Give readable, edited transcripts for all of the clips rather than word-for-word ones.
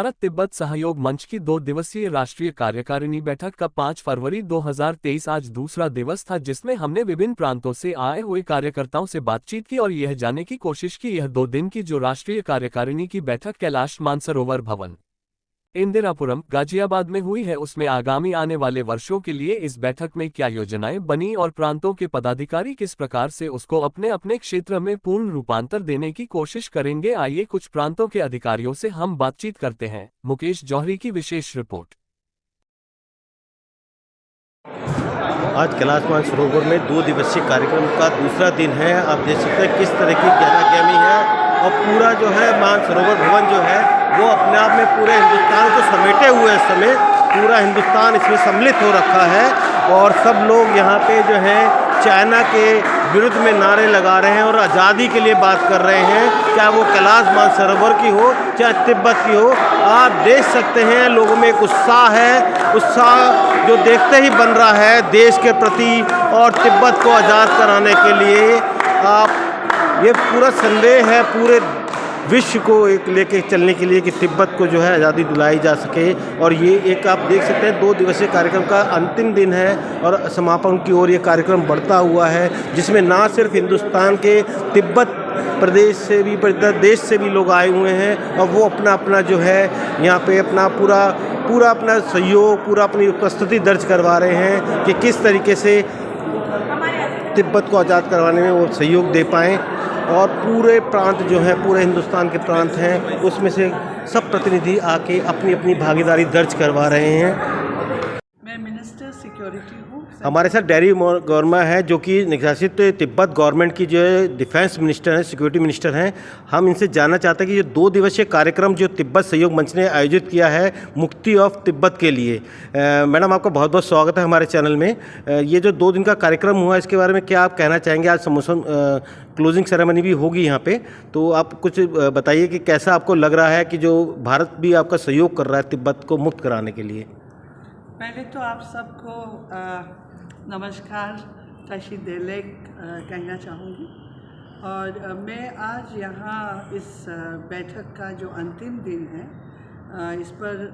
भारत तिब्बत सहयोग मंच की 2 दिवसीय राष्ट्रीय कार्यकारिणी बैठक का 5 फरवरी 2023 आज दूसरा दिवस था, जिसमें हमने विभिन्न प्रांतों से आए हुए कार्यकर्ताओं से बातचीत की और यह जानने की कोशिश की यह 2 दिन की जो राष्ट्रीय कार्यकारिणी की बैठक कैलाश मानसरोवर भवन इंदिरापुरम गाजियाबाद में हुई है, उसमें आगामी आने वाले वर्षों के लिए इस बैठक में क्या योजनाएं बनी और प्रांतों के पदाधिकारी किस प्रकार से उसको अपने अपने क्षेत्र में पूर्ण रूपांतर देने की कोशिश करेंगे। आइए कुछ प्रांतों के अधिकारियों से हम बातचीत करते हैं। मुकेश जौहरी की विशेष रिपोर्ट। आज कैलाश मानसरोवर में 2 दिवसीय कार्यक्रम का दूसरा दिन है। आप देख सकते हैं किस तरह की गहमा-गहमी है और पूरा जो है मानसरोवर भवन जो है वो अपने आप में पूरे हिंदुस्तान को समेटे हुए इस समय पूरा हिंदुस्तान इसमें सम्मिलित हो रखा है और सब लोग यहाँ पे जो है चाइना के विरुद्ध में नारे लगा रहे हैं और आज़ादी के लिए बात कर रहे हैं, चाहे वो कैलाश मानसरोवर की हो चाहे तिब्बत की हो। आप देख सकते हैं लोगों में एक उत्साह है, उत्साह जो देखते ही बन रहा है देश के प्रति और तिब्बत को आज़ाद कराने के लिए। आप ये पूरा संदेह है पूरे विश्व को एक लेके चलने के लिए कि तिब्बत को जो है आज़ादी दिलाई जा सके। और ये एक आप देख सकते हैं 2 दिवसीय कार्यक्रम का अंतिम दिन है और समापन की ओर ये कार्यक्रम बढ़ता हुआ है, जिसमें ना सिर्फ हिंदुस्तान के तिब्बत प्रदेश से भी देश से भी लोग आए हुए हैं और वो अपना अपना जो है यहाँ पे अपना पूरा अपना सहयोग पूरा अपनी उपस्थिति दर्ज करवा रहे हैं कि किस तरीके से तिब्बत को आज़ाद करवाने में वो सहयोग दे पाएँ। और पूरे प्रांत जो है पूरे हिंदुस्तान के प्रांत हैं उसमें से सब प्रतिनिधि आके अपनी अपनी भागीदारी दर्ज करवा रहे हैं। मैं मिनिस्टर सिक्योरिटी हूँ। हमारे साथ डैरी गौरमा है जो कि निशासित तिब्बत गवर्नमेंट की जो है डिफेंस मिनिस्टर हैं, सिक्योरिटी मिनिस्टर हैं। हम इनसे जानना चाहते हैं कि ये 2 दिवसीय कार्यक्रम जो तिब्बत सहयोग मंच ने आयोजित किया है मुक्ति ऑफ तिब्बत के लिए। मैडम आपका बहुत बहुत स्वागत है हमारे चैनल में। ये जो 2 दिन का कार्यक्रम हुआ इसके बारे में क्या आप कहना चाहेंगे? आज क्लोजिंग सेरेमनी भी होगी यहाँ पे, तो आप कुछ बताइए कि कैसा आपको लग रहा है कि जो भारत भी आपका सहयोग कर रहा है तिब्बत को मुक्त कराने के लिए। पहले तो आप सबको नमस्कार तशी देलेक कहना चाहूँगी। और मैं आज यहाँ इस बैठक का जो अंतिम दिन है इस पर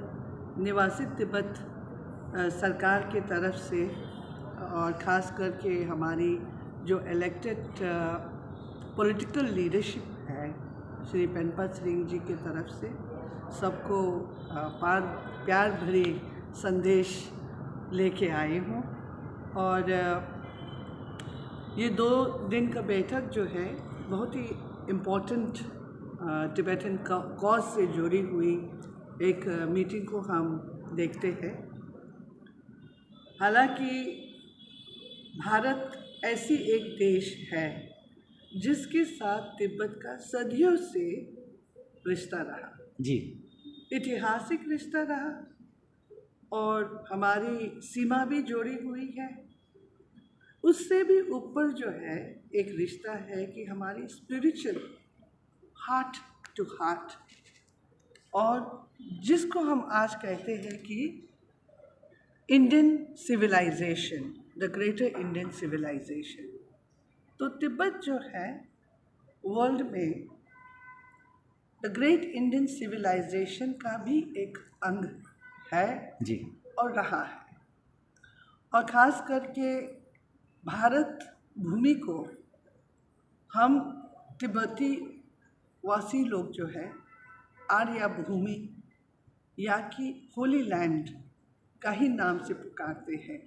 निवासित तिब्बत सरकार की तरफ से और ख़ास करके हमारी जो इलेक्टेड पॉलिटिकल लीडरशिप है श्री पेनपा सिंह जी की तरफ से सबको प्यार भरे संदेश लेके आए हूँ। और ये 2 दिन का बैठक जो है बहुत ही इम्पोर्टेंट तिब्बतन कॉज से जुड़ी हुई एक मीटिंग को हम देखते हैं। हालांकि भारत ऐसी एक देश है जिसके साथ तिब्बत का सदियों से रिश्ता रहा जी, ऐतिहासिक रिश्ता रहा और हमारी सीमा भी जुड़ी हुई है। उससे भी ऊपर जो है एक रिश्ता है कि हमारी स्पिरिचुअल हार्ट टू हार्ट, और जिसको हम आज कहते हैं कि Indian civilization, the greater Indian civilization. तो तिब्बत जो है वर्ल्ड में द ग्रेट इंडियन सिविलाइजेशन का भी एक अंग है जी और रहा है। और ख़ास करके भारत भूमि को हम तिब्बती वासी लोग जो है आर्या भूमि या कि होली लैंड का ही नाम से पुकारते हैं।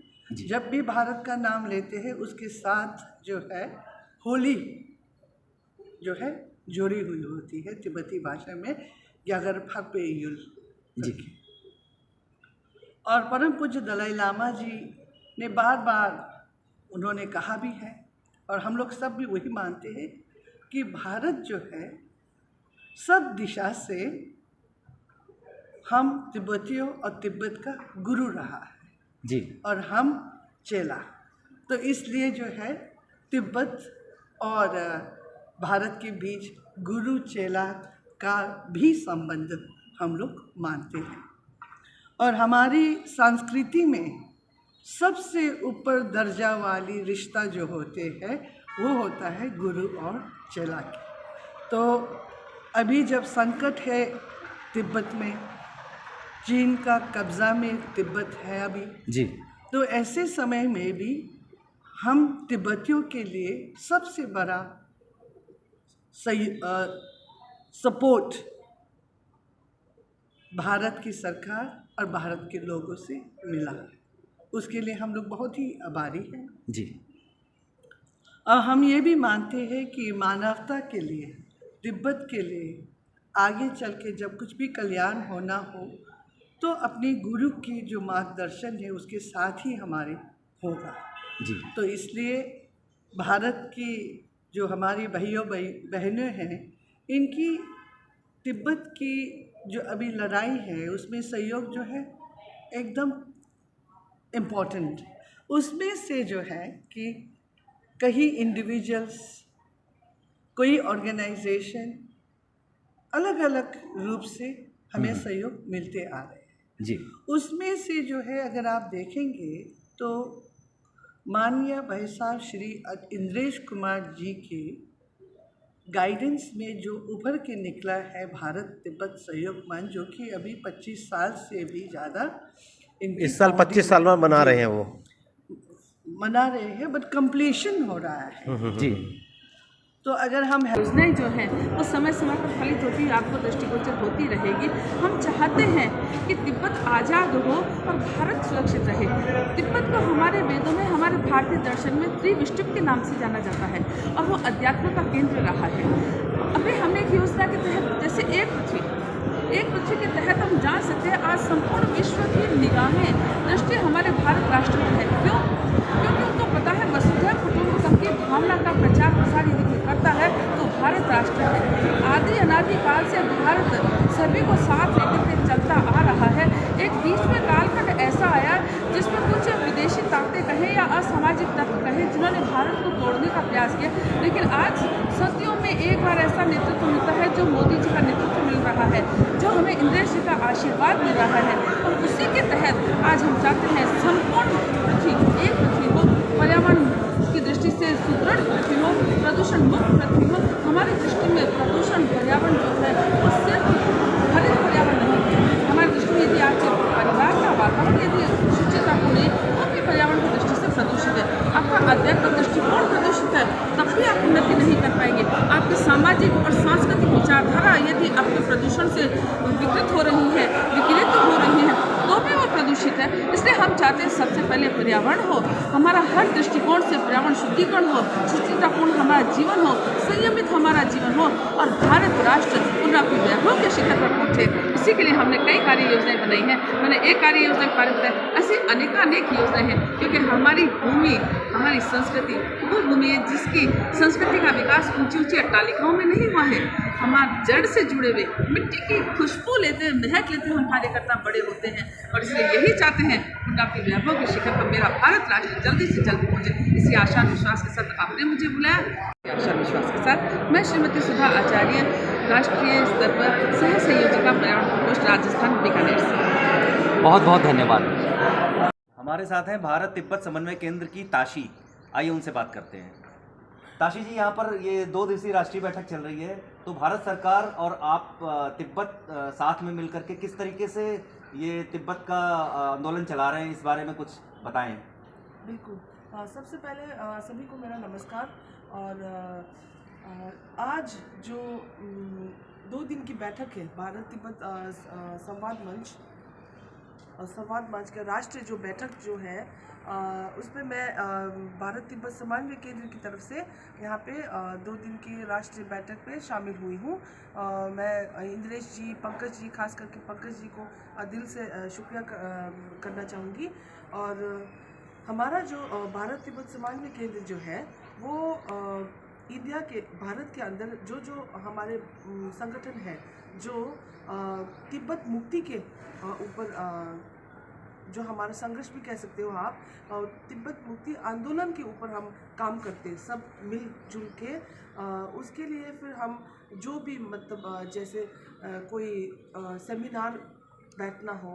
जब भी भारत का नाम लेते हैं उसके साथ जो है होली जो है जुड़ी हुई होती है तिब्बती भाषा में यागर फापेयुल जी। और परम पूज्य दलाई लामा जी ने बार बार उन्होंने कहा भी है और हम लोग सब भी वही मानते हैं कि भारत जो है सब दिशा से हम तिब्बतियों और तिब्बत का गुरु रहा है जी, और हम चेला। तो इसलिए जो है तिब्बत और भारत के बीच गुरु चेला का भी संबंध हम लोग मानते हैं। और हमारी संस्कृति में सबसे ऊपर दर्जा वाली रिश्ता जो होते हैं वो होता है गुरु और चेला की। तो अभी जब संकट है तिब्बत में चीन का कब्जा में तिब्बत है अभी। जी। तो ऐसे समय में भी हम तिब्बतियों के लिए सबसे बड़ा सपोर्ट भारत की सरकार और भारत के लोगों से मिला। उसके लिए हम लोग बहुत ही आभारी हैं जी। और हम ये भी मानते हैं कि मानवता के लिए, तिब्बत के लिए आगे चल के जब कुछ भी कल्याण होना हो तो अपने गुरु की जो मार्गदर्शन है उसके साथ ही हमारे होगा। जी। तो इसलिए भारत की जो हमारी भाइयों बहनें हैं, इनकी तिब्बत की जो अभी लड़ाई है उसमें सहयोग जो है एकदम इम्पोर्टेंट। उसमें से जो है कि कहीं इंडिविजुअल्स, कोई ऑर्गेनाइजेशन अलग अलग रूप से हमें सहयोग मिलते आ रहे हैं। जी। उसमें से जो है अगर आप देखेंगे तो माननीय भाई साहब श्री इंद्रेश कुमार जी के गाइडेंस में जो उभर के निकला है भारत तिब्बत सहयोग मंच, जो कि अभी 25 साल से भी ज़्यादा इस साल 25 साल में मना रहे हैं, वो मना रहे हैं, बट कंप्लीशन हो रहा है। जी। तो अगर हम योजनाएं जो हैं वो समय समय पर फलित होती है, आपको दृष्टिगोचर होती रहेगी। हम चाहते हैं कि तिब्बत आज़ाद हो और भारत सुरक्षित रहे। तिब्बत को हमारे वेदों में, हमारे भारतीय दर्शन में त्रिविष्टुप के नाम से जाना जाता है और वो अध्यात्म का केंद्र रहा है। अभी हमने एक योजना के तहत, जैसे एक पृथ्वी के तहत हम जान सकते हैं आज संपूर्ण विश्व की निगाहें, दृष्टि हमारे भारत राष्ट्र पर है। क्यों? क्योंकि उनको पता है वसुधैव कुटुंबकम की भावना का प्रचार प्रसार यदि कोई करता है तो भारत राष्ट्र है। आदि अनादि काल से भारत सभी को साथ लेकर के चलता आ रहा है। एक बीच में कालखंड ऐसा आया जिसमें कुछ विदेशी ताकतें कहें या असामाजिक तत्व कहें जिन्होंने भारत को तोड़ने का प्रयास किया, लेकिन आज सदियों में एक बार ऐसा नेतृत्व मिलता है जो मोदी जी का नेतृत्व मिल रहा है, जो हमें इंद्रेश जी का आशीर्वाद मिल रहा है। और उसी के तहत आज हम चाहते हैं संपूर्ण पृथ्वी, एक पृथ्वी हो, पर्यावरण की दृष्टि से सुदृढ़ पृथ्वी हो, प्रदूषण मुक्त पृथ्वी हो। हमारी दृष्टि में प्रदूषण पर्यावरण जो है वो सिर्फ हरित पर्यावरण नहीं है। हमारी दृष्टि में यदि आपके परिवार का वातावरण यदि शुचितापूर्ण है वो भी पर्यावरण की दृष्टि से प्रदूषित है। आपका आध्यात्मिक दृष्टिकोण प्रदूषित है तब भी आप उन्नति नहीं कर पाएंगे। आपकी सामाजिक और सांस्कृतिक विचारधारा यदि आपके प्रदूषण से विकृत हो रही है, विकृत हो रही है, तो भी वो प्रदूषित है। इसलिए हम चाहते हैं सबसे पहले पर्यावरण हो, हमारा हर दृष्टिकोण से पर्यावरण शुद्धिकरण हो, सुचितापूर्ण हमारा जीवन हो, संयमित हमारा जीवन हो और भारत राष्ट्र पुनः वैभव के शिखर पर पहुंचे। इसी के लिए हमने कई कार्य योजनाएं बनाई हैं। मैंने एक कार्य योजना के बारे में बताया, ऐसी अनेकानेक योजनाएं हैं क्योंकि हमारी भूमि, हमारी संस्कृति वो भूमि है जिसकी संस्कृति का विकास ऊंची ऊंची अट्टालिकाओं में नहीं हुआ है। हमारे जड़ से जुड़े हुए मिट्टी की खुशबू लेते हैं, महक लेते हैं, हम कार्यकर्ता बड़े होते हैं और इसलिए यही चाहते हैं पुनः वैभव के शिखर पर मेरा भारत राष्ट्र जल्दी से जल्दी पहुंचे। इसी आशा विश्वास के साथ आपने मुझे बुलाया। आशा विश्वास के साथ मैं श्रीमती सुधा आचार्य, राष्ट्रीय स्तर पर सह संयोजिका पर्यावरण प्रकोष्ठ राजस्थान बीकानेर से। बहुत बहुत धन्यवाद। हमारे साथ हैं भारत तिब्बत समन्वय केंद्र की ताशी। आइए उनसे बात करते हैं। ताशी जी, यहाँ पर ये 2 दिवसीय राष्ट्रीय बैठक चल रही है, तो भारत सरकार और आप तिब्बत साथ में मिलकर के किस तरीके से ये तिब्बत का आंदोलन चला रहे हैं, इस बारे में कुछ बताएं। बिल्कुल। सबसे पहले सभी को मेरा नमस्कार। और आज जो 2 दिन की बैठक है भारत तिब्बत संवाद मंच का राष्ट्रीय जो बैठक जो है उसमें मैं भारत तिब्बत समन्वय केंद्र की तरफ से यहाँ पे 2 दिन की राष्ट्रीय बैठक में शामिल हुई हूँ। मैं इंद्रेश जी, पंकज जी, खास करके पंकज जी को दिल से शुक्रिया करना चाहूँगी। और हमारा जो भारत तिब्बत समन्वय केंद्र जो है वो भारत के अंदर जो हमारे संगठन है जो तिब्बत मुक्ति के ऊपर जो हमारा संघर्ष भी कह सकते हो आप, तिब्बत मुक्ति आंदोलन के ऊपर हम काम करते हैं सब मिलजुल के। उसके लिए फिर हम जो भी मतलब जैसे कोई सेमिनार बैठना हो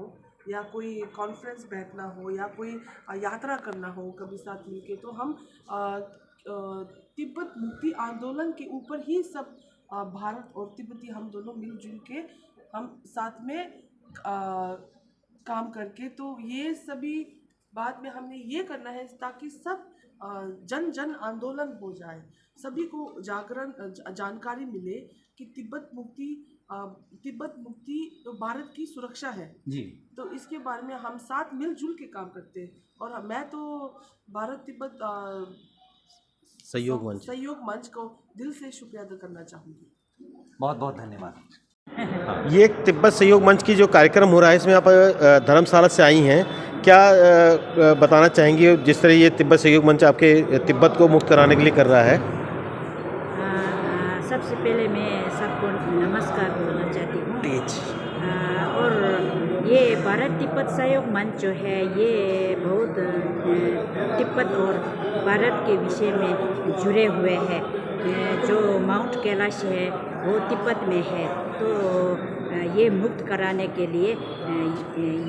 या कोई कॉन्फ्रेंस बैठना हो या कोई यात्रा करना हो कभी साथ मिलके, तो हम तिब्बत मुक्ति आंदोलन के ऊपर ही सब भारत और तिब्बती हम दोनों मिलजुल के हम साथ में काम करके। तो ये सभी बाद में हमने ये करना है ताकि सब जन जन आंदोलन हो जाए, सभी को जानकारी मिले कि तिब्बत मुक्ति तो भारत की सुरक्षा है जी। तो इसके बारे में हम साथ मिलजुल के काम करते हैं। और मैं तो भारत तिब्बत सहयोग मंच को दिल से शुक्रिया अदा करना चाहूँगी। बहुत बहुत धन्यवाद। ये एक तिब्बत सहयोग मंच की जो कार्यक्रम हो रहा है, इसमें आप धर्मशाला से आई हैं, क्या बताना चाहेंगे जिस तरह ये तिब्बत सहयोग मंच आपके तिब्बत को मुक्त कराने के लिए कर रहा है? सबसे पहले मैं सबको नमस्कार बोलना चाहती हूँ। और ये भारत तिब्बत सहयोग मंच जो है ये बहुत तिब्बत और भारत के विषय में जुड़े हुए हैं। जो माउंट कैलाश है वो तिब्बत में है, तो ये मुक्त कराने के लिए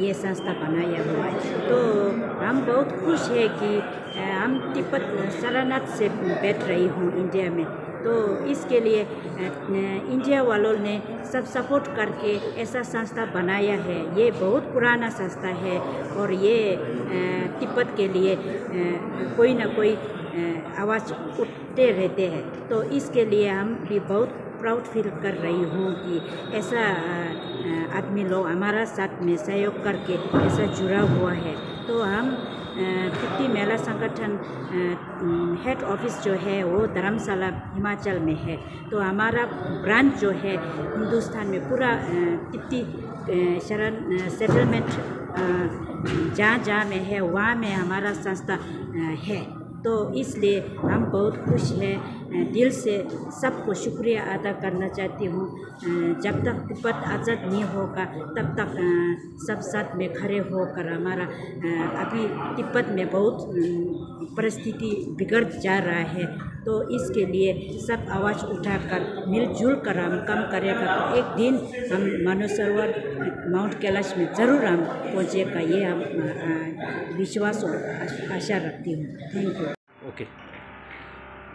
ये संस्था बनाया हुआ है। तो हम बहुत खुश है कि हम तिब्बत शरणार्थ से बैठ रही हूँ इंडिया में। तो इसके लिए इंडिया वालों ने सब सपोर्ट करके ऐसा संस्था बनाया है। ये बहुत पुराना संस्था है और ये तिब्बत के लिए कोई ना कोई आवाज़ उठते रहते हैं। तो इसके लिए हम भी बहुत प्राउड फील कर रही हूँ कि ऐसा आदमी लोग हमारा साथ में सहयोग करके ऐसा जुड़ा हुआ है। तो हम तिब्बती मेला संगठन हेड ऑफिस जो है वो धर्मशाला हिमाचल में है। तो हमारा ब्रांच जो है हिंदुस्तान में पूरा तिब्बती शरण सेटलमेंट जहाँ जहाँ में है वहाँ में हमारा संस्था है। तो इसलिए हम बहुत खुश हैं। दिल से सबको शुक्रिया अदा करना चाहती हूँ। जब तक तिब्बत आज़ाद नहीं होगा तब तक सब साथ में खड़े होकर हमारा अभी तिब्बत में बहुत परिस्थिति बिगड़ जा रहा है। तो इसके लिए सब आवाज़ उठाकर मिलजुल कर हम काम करेगा तो एक दिन हम मानसरोवर माउंट कैलाश में ज़रूर हम पहुँचेगा, ये हम विश्वास और आशा रखती हूँ। Thank you. ओके।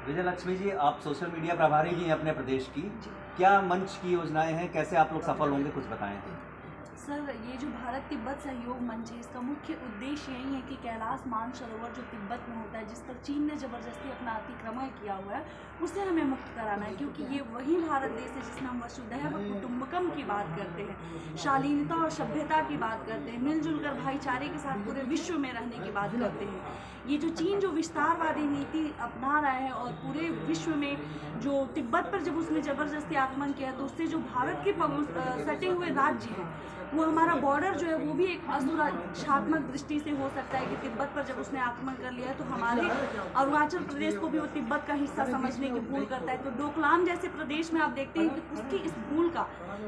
विजय लक्ष्मी जी, आप सोशल मीडिया प्रभारी भी हैं अपने प्रदेश की, क्या मंच की योजनाएं हैं, कैसे आप लोग सफल होंगे, कुछ बताएं। सर, ये जो भारत तिब्बत सहयोग मंच है इसका मुख्य उद्देश्य यही है कि कैलाश मानसरोवर जो तिब्बत में होता है, जिस पर चीन ने ज़बरदस्ती अपना अतिक्रमण किया हुआ है, उसे हमें मुक्त कराना है। क्योंकि ये वही भारत देश है जिसमें हम वसुधैव कुटुंबकम की बात करते हैं, शालीनता और सभ्यता की बात करते हैं, मिलजुल कर भाईचारे के साथ पूरे विश्व में रहने की बात करते हैं। ये जो चीन जो विस्तारवादी नीति अपना रहा है और पूरे विश्व में जो तिब्बत पर जब उसने ज़बरदस्ती आक्रमण किया तो उससे जो भारत के सटे हुए राज्य हैं वो हमारा बॉर्डर जो है वो भी एक असुरक्षात्मक दृष्टि से हो सकता है कि तिब्बत पर जब उसने आक्रमण कर लिया है तो हमारे अरुणाचल प्रदेश को भी वो तिब्बत का हिस्सा समझने की भूल करता है। तो डोकलाम जैसे प्रदेश में आप देखते हैं कि उसकी इस भूल का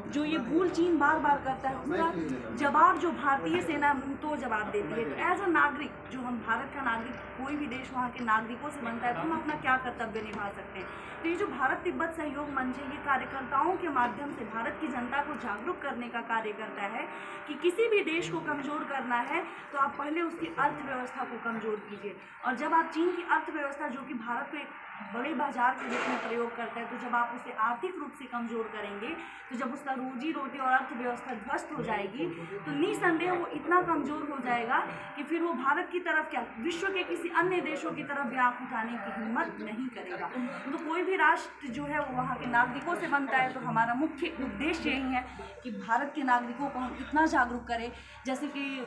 जो ये भूल चीन बार बार करता है उसका जवाब जो भारतीय सेना तो जवाब देती है। तो एज अ नागरिक, जो हम भारत का नागरिक, कोई भी देश वहाँ के नागरिकों से बनता है तो हम अपना क्या कर्तव्य निभा सकते हैं। तो ये जो भारत तिब्बत सहयोग मंच है ये कार्यकर्ताओं के माध्यम से भारत की जनता को जागरूक करने का कार्य करता है कि किसी भी देश को कमज़ोर करना है तो आप पहले उसकी अर्थव्यवस्था को कमज़ोर कीजिए। और जब आप चीन की अर्थव्यवस्था जो कि भारत को एक बड़े बाजार के रूप में प्रयोग करता है, तो जब आप उसे आर्थिक रूप से कमज़ोर करेंगे तो जब उसका रोजी रोटी और अर्थव्यवस्था ध्वस्त हो जाएगी तो निसंदेह वो इतना कमज़ोर हो जाएगा कि फिर वो भारत की तरफ क्या विश्व के किसी अन्य देशों की तरफ भी आँख उठाने की हिम्मत नहीं करेगा। तो कोई भी राष्ट्र जो है वो वहाँ के नागरिकों से बनता है। तो हमारा मुख्य उद्देश्य यही है कि भारत के नागरिकों को हम इतना जागरूक करें, जैसे कि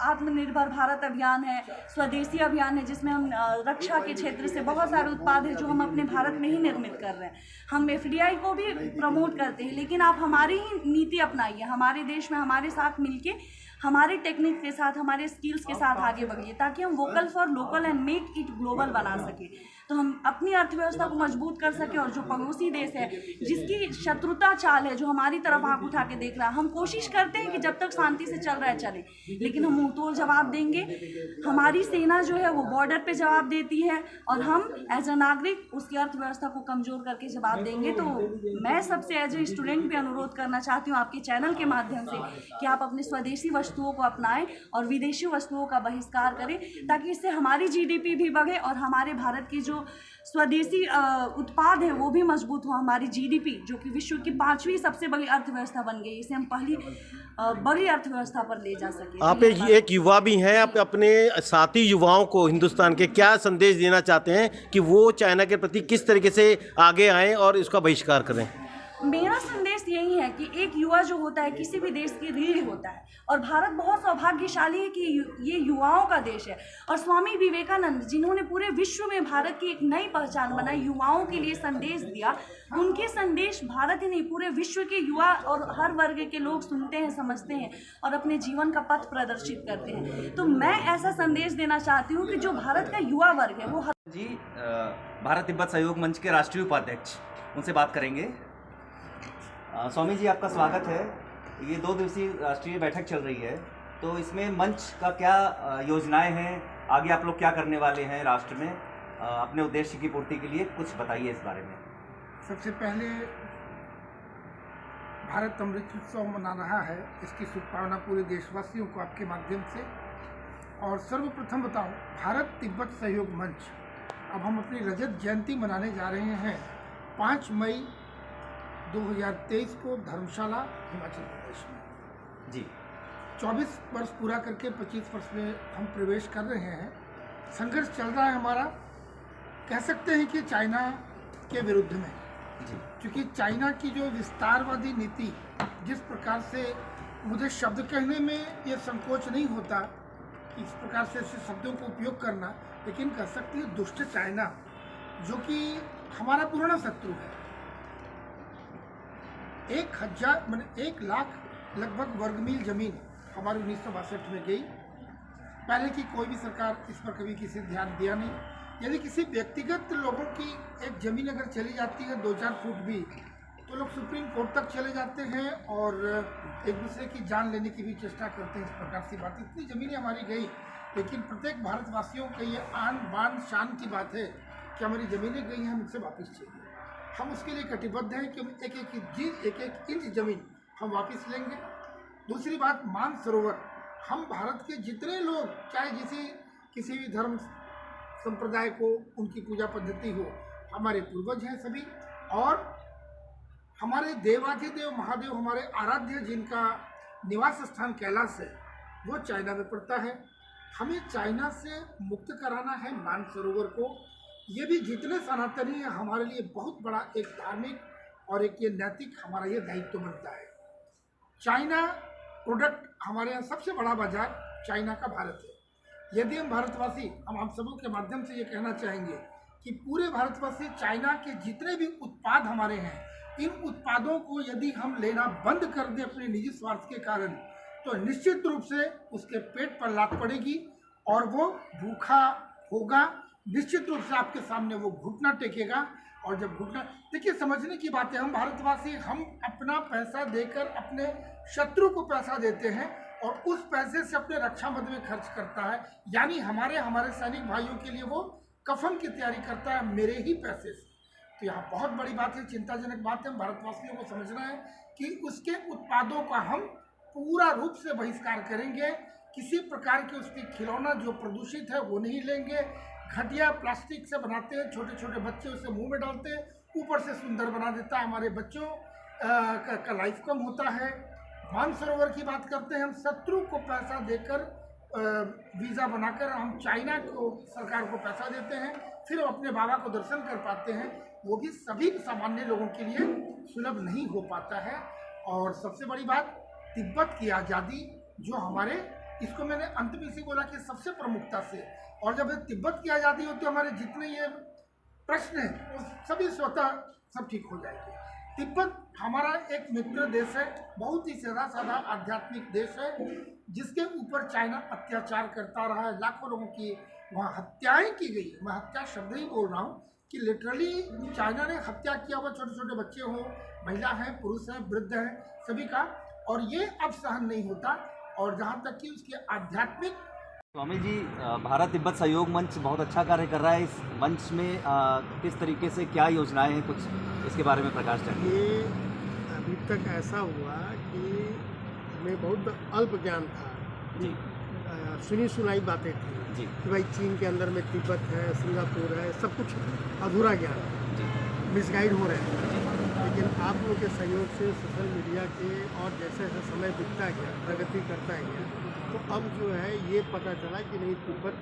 आत्मनिर्भर भारत अभियान है, स्वदेशी अभियान है, जिसमें हम रक्षा के क्षेत्र से बहुत सारे उत्पाद हैं जो हम अपने भारत में ही निर्मित कर रहे हैं। हम FDI को भी प्रमोट करते हैं, लेकिन आप हमारी ही नीति अपनाइए, हमारे देश में हमारे साथ मिलके हमारे टेक्निक के साथ, हमारे स्किल्स के साथ आगे बढ़िए, ताकि हम vocal for local and make it global बना सके, तो हम अपनी अर्थव्यवस्था को मजबूत कर सकें। और जो पड़ोसी देश है जिसकी शत्रुता चाल है, जो हमारी तरफ आंख उठा के देख रहा है, हम कोशिश करते हैं कि जब तक शांति से चल रहा है चले, लेकिन हम मुंहतोड़ जवाब देंगे। हमारी सेना जो है वो बॉर्डर पे जवाब देती है और हम एज अ नागरिक उसकी अर्थव्यवस्था को कमज़ोर करके जवाब देंगे। तो मैं सबसे एज ए स्टूडेंट भी अनुरोध करना चाहती हूँ आपके चैनल के माध्यम से कि आप अपने स्वदेशी वस्तुओं को अपनाएं और विदेशी वस्तुओं का बहिष्कार करें, ताकि इससे हमारी GDP भी बढ़े और हमारे भारत की जो जो स्वदेशी उत्पाद है वो भी मजबूत हो, हमारी जीडीपी जो कि विश्व की 5वीं सबसे बड़ी अर्थव्यवस्था बन गई, इसे हम पहली बड़ी अर्थव्यवस्था पर ले जा सके। आप एक युवा भी हैं, आप अपने साथी युवाओं को हिंदुस्तान के क्या संदेश देना चाहते हैं कि वो चाइना के प्रति किस तरीके से आगे आएँ और इसका बहिष्कार करें? मेरा संदेश यही है कि एक युवा जो होता है किसी भी देश की रीढ़ होता है, और भारत बहुत सौभाग्यशाली है कि ये युवाओं का देश है। और स्वामी विवेकानंद जिन्होंने पूरे विश्व में भारत की एक नई पहचान बनाई, युवाओं के लिए संदेश दिया, उनके संदेश भारत ही नहीं पूरे विश्व के युवा और हर वर्ग के लोग सुनते हैं, समझते हैं और अपने जीवन का पथ प्रदर्शित करते हैं। तो मैं ऐसा संदेश देना चाहती हूँ कि जो भारत का युवा वर्ग है वो जी भारत तिब्बत सहयोग मंच के राष्ट्रीय उपाध्यक्ष, उनसे बात करेंगे। स्वामी जी, आपका स्वागत है। ये 2 दिवसीय राष्ट्रीय बैठक चल रही है, तो इसमें मंच का क्या योजनाएं हैं, आगे आप लोग क्या करने वाले हैं राष्ट्र में अपने उद्देश्य की पूर्ति के लिए, कुछ बताइए इस बारे में। सबसे पहले भारत अमृत उत्सव मना रहा है, इसकी शुभकामना पूरे देशवासियों को आपके माध्यम से। और सर्वप्रथम बताऊं, भारत तिब्बत सहयोग मंच अब हम अपनी रजत जयंती मनाने जा रहे हैं 5 मई 2023 को धर्मशाला, हिमाचल प्रदेश में। जी 24 वर्ष पूरा करके 25 वर्ष में हम प्रवेश कर रहे हैं। संघर्ष चल रहा है हमारा, कह सकते हैं कि चाइना के विरुद्ध में, क्योंकि चाइना की जो विस्तारवादी नीति, जिस प्रकार से मुझे शब्द कहने में ये संकोच नहीं होता कि इस प्रकार से ऐसे शब्दों को उपयोग करना, लेकिन कह सकते हैं दुष्ट चाइना, जो कि हमारा पुराना शत्रु है। 1 लाख लगभग वर्गमील जमीन हमारी 1962 में गई। पहले की कोई भी सरकार इस पर कभी किसी ध्यान दिया नहीं। यदि किसी व्यक्तिगत लोगों की एक ज़मीन अगर चली जाती है 2-4 फुट भी, तो लोग सुप्रीम कोर्ट तक चले जाते हैं और एक दूसरे की जान लेने की भी चेष्टा करते हैं। इस प्रकार की बात, इतनी ज़मीनें हमारी गई, लेकिन प्रत्येक भारतवासियों के ये आन बान शान की बात है कि हमारी ज़मीनें गई हैं, मुझसे वापस चाहिए। हम उसके लिए कटिबद्ध हैं कि हम एक इंच ज़मीन हम वापस लेंगे। दूसरी बात, मानसरोवर, हम भारत के जितने लोग, चाहे किसी भी धर्म संप्रदाय को उनकी पूजा पद्धति हो, हमारे पूर्वज हैं सभी, और हमारे देवाधिदेव महादेव, हमारे आराध्य जिनका निवास स्थान कैलाश है, वो चाइना में पड़ता है। हमें चाइना से मुक्त कराना है मानसरोवर को। ये भी जितने सनातनी हैं हमारे लिए बहुत बड़ा एक धार्मिक और एक ये नैतिक हमारा ये दायित्व बनता है। चाइना प्रोडक्ट, हमारे यहाँ सबसे बड़ा बाजार चाइना का भारत है। यदि हम भारतवासी, हम आप सबों के माध्यम से ये कहना चाहेंगे कि पूरे भारतवासी चाइना के जितने भी उत्पाद हमारे हैं, इन उत्पादों को यदि हम लेना बंद कर दें अपने निजी स्वार्थ के कारण, तो निश्चित रूप से उसके पेट पर लात पड़ेगी और वो भूखा होगा। निश्चित रूप से आपके सामने वो घुटना टेकेगा, और जब घुटना, देखिए समझने की बात है, हम भारतवासी हम अपना पैसा देकर अपने शत्रु को पैसा देते हैं और उस पैसे से अपने रक्षा मद में खर्च करता है। यानी हमारे सैनिक भाइयों के लिए वो कफन की तैयारी करता है मेरे ही पैसे से। तो यहाँ बहुत बड़ी बात है, चिंताजनक बात है। भारतवासियों को समझना है कि उसके उत्पादों का हम पूरा रूप से बहिष्कार करेंगे। किसी प्रकार के उसके खिलौना जो प्रदूषित है वो नहीं लेंगे। घटिया प्लास्टिक से बनाते हैं, छोटे छोटे बच्चे उसे मुंह में डालते हैं, ऊपर से सुंदर बना देता है, हमारे बच्चों का लाइफ कम होता है। मानसरोवर की बात करते हैं, हम शत्रु को पैसा देकर वीज़ा बनाकर हम चाइना को सरकार को पैसा देते हैं, फिर अपने बाबा को दर्शन कर पाते हैं। वो भी सभी सामान्य लोगों के लिए सुलभ नहीं हो पाता है। और सबसे बड़ी बात, तिब्बत की आज़ादी जो हमारे, इसको मैंने अंत में इसी बोला कि सबसे प्रमुखता से, और जब तिब्बत की आज़ादी होती है, हमारे जितने ये प्रश्न हैं वो सभी स्वतः सब ठीक हो जाएंगे। तिब्बत हमारा एक मित्र देश है, बहुत ही सीधा साधा आध्यात्मिक देश है, जिसके ऊपर चाइना अत्याचार करता रहा है। लाखों लोगों की वहाँ हत्याएं की गई। मैं हत्या शब्द ही बोल रहा हूँ कि लिटरली चाइना ने हत्या किया हुआ, छोटे छोटे बच्चे हों, महिला हैं, पुरुष हैं, वृद्ध हैं, सभी का, और ये अब सहन नहीं होता। और जहाँ तक कि उसके आध्यात्मिक, स्वामी जी, भारत तिब्बत सहयोग मंच बहुत अच्छा कार्य कर रहा है। इस मंच में किस तरीके से क्या योजनाएं हैं, कुछ इसके बारे में प्रकाश डालिए। ये अभी तक ऐसा हुआ कि हमें बहुत अल्प ज्ञान था। जी। सुनी सुनाई बातें थी जी कि भाई चीन के अंदर में तिब्बत है, सिंगापुर है, सब कुछ अधूरा ज्ञान है, जी मिसगाइड हो रहे हैं। लेकिन आप लोगों के सहयोग से सोशल मीडिया के और जैसे जैसे समय बीतता गया, प्रगति करता गया, तो अब जो है ये पता चला कि नहीं, तिब्बत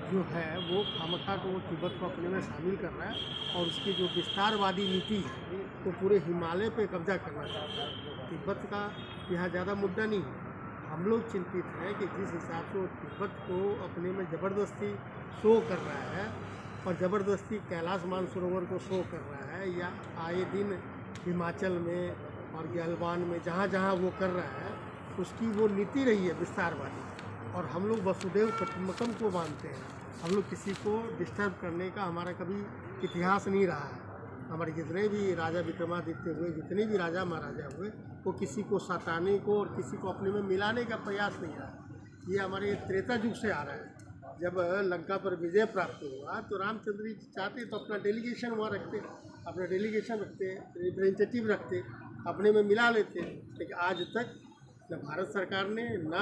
जो है वो खामखा को तिब्बत को अपने में शामिल कर रहा है और उसकी जो विस्तारवादी नीति है वो पूरे हिमालय पे कब्जा करना चाहता है। तिब्बत का यहाँ ज़्यादा मुद्दा नहीं है। हम लोग चिंतित हैं कि जिस हिसाब से वो तिब्बत को अपने में ज़बरदस्ती शो कर रहा है और ज़बरदस्ती कैलाश मानसरोवर को शो कर रहा है, या आए दिन हिमाचल में और गलवान में जहाँ जहाँ वो कर रहा है, उसकी वो नीति रही है विस्तारवादी। और हम लोग वसुदेव कुटुम्बकम को मानते हैं। हम लोग किसी को डिस्टर्ब करने का हमारा कभी इतिहास नहीं रहा है। हमारे जितने भी राजा विक्रमादित्य हुए, जितने भी राजा महाराजा हुए, वो किसी को सताने को और किसी को अपने में मिलाने का प्रयास नहीं रहा। ये हमारे त्रेता युग से आ रहा है। जब लंका पर विजय प्राप्त हुआ तो रामचंद्र जी चाहते तो अपना डेलीगेशन वहाँ रखते, अपना डेलीगेशन रखते, रिप्रेजेंटेटिव रखते, अपने में मिला लेते। लेकिन आज तक न भारत सरकार ने, न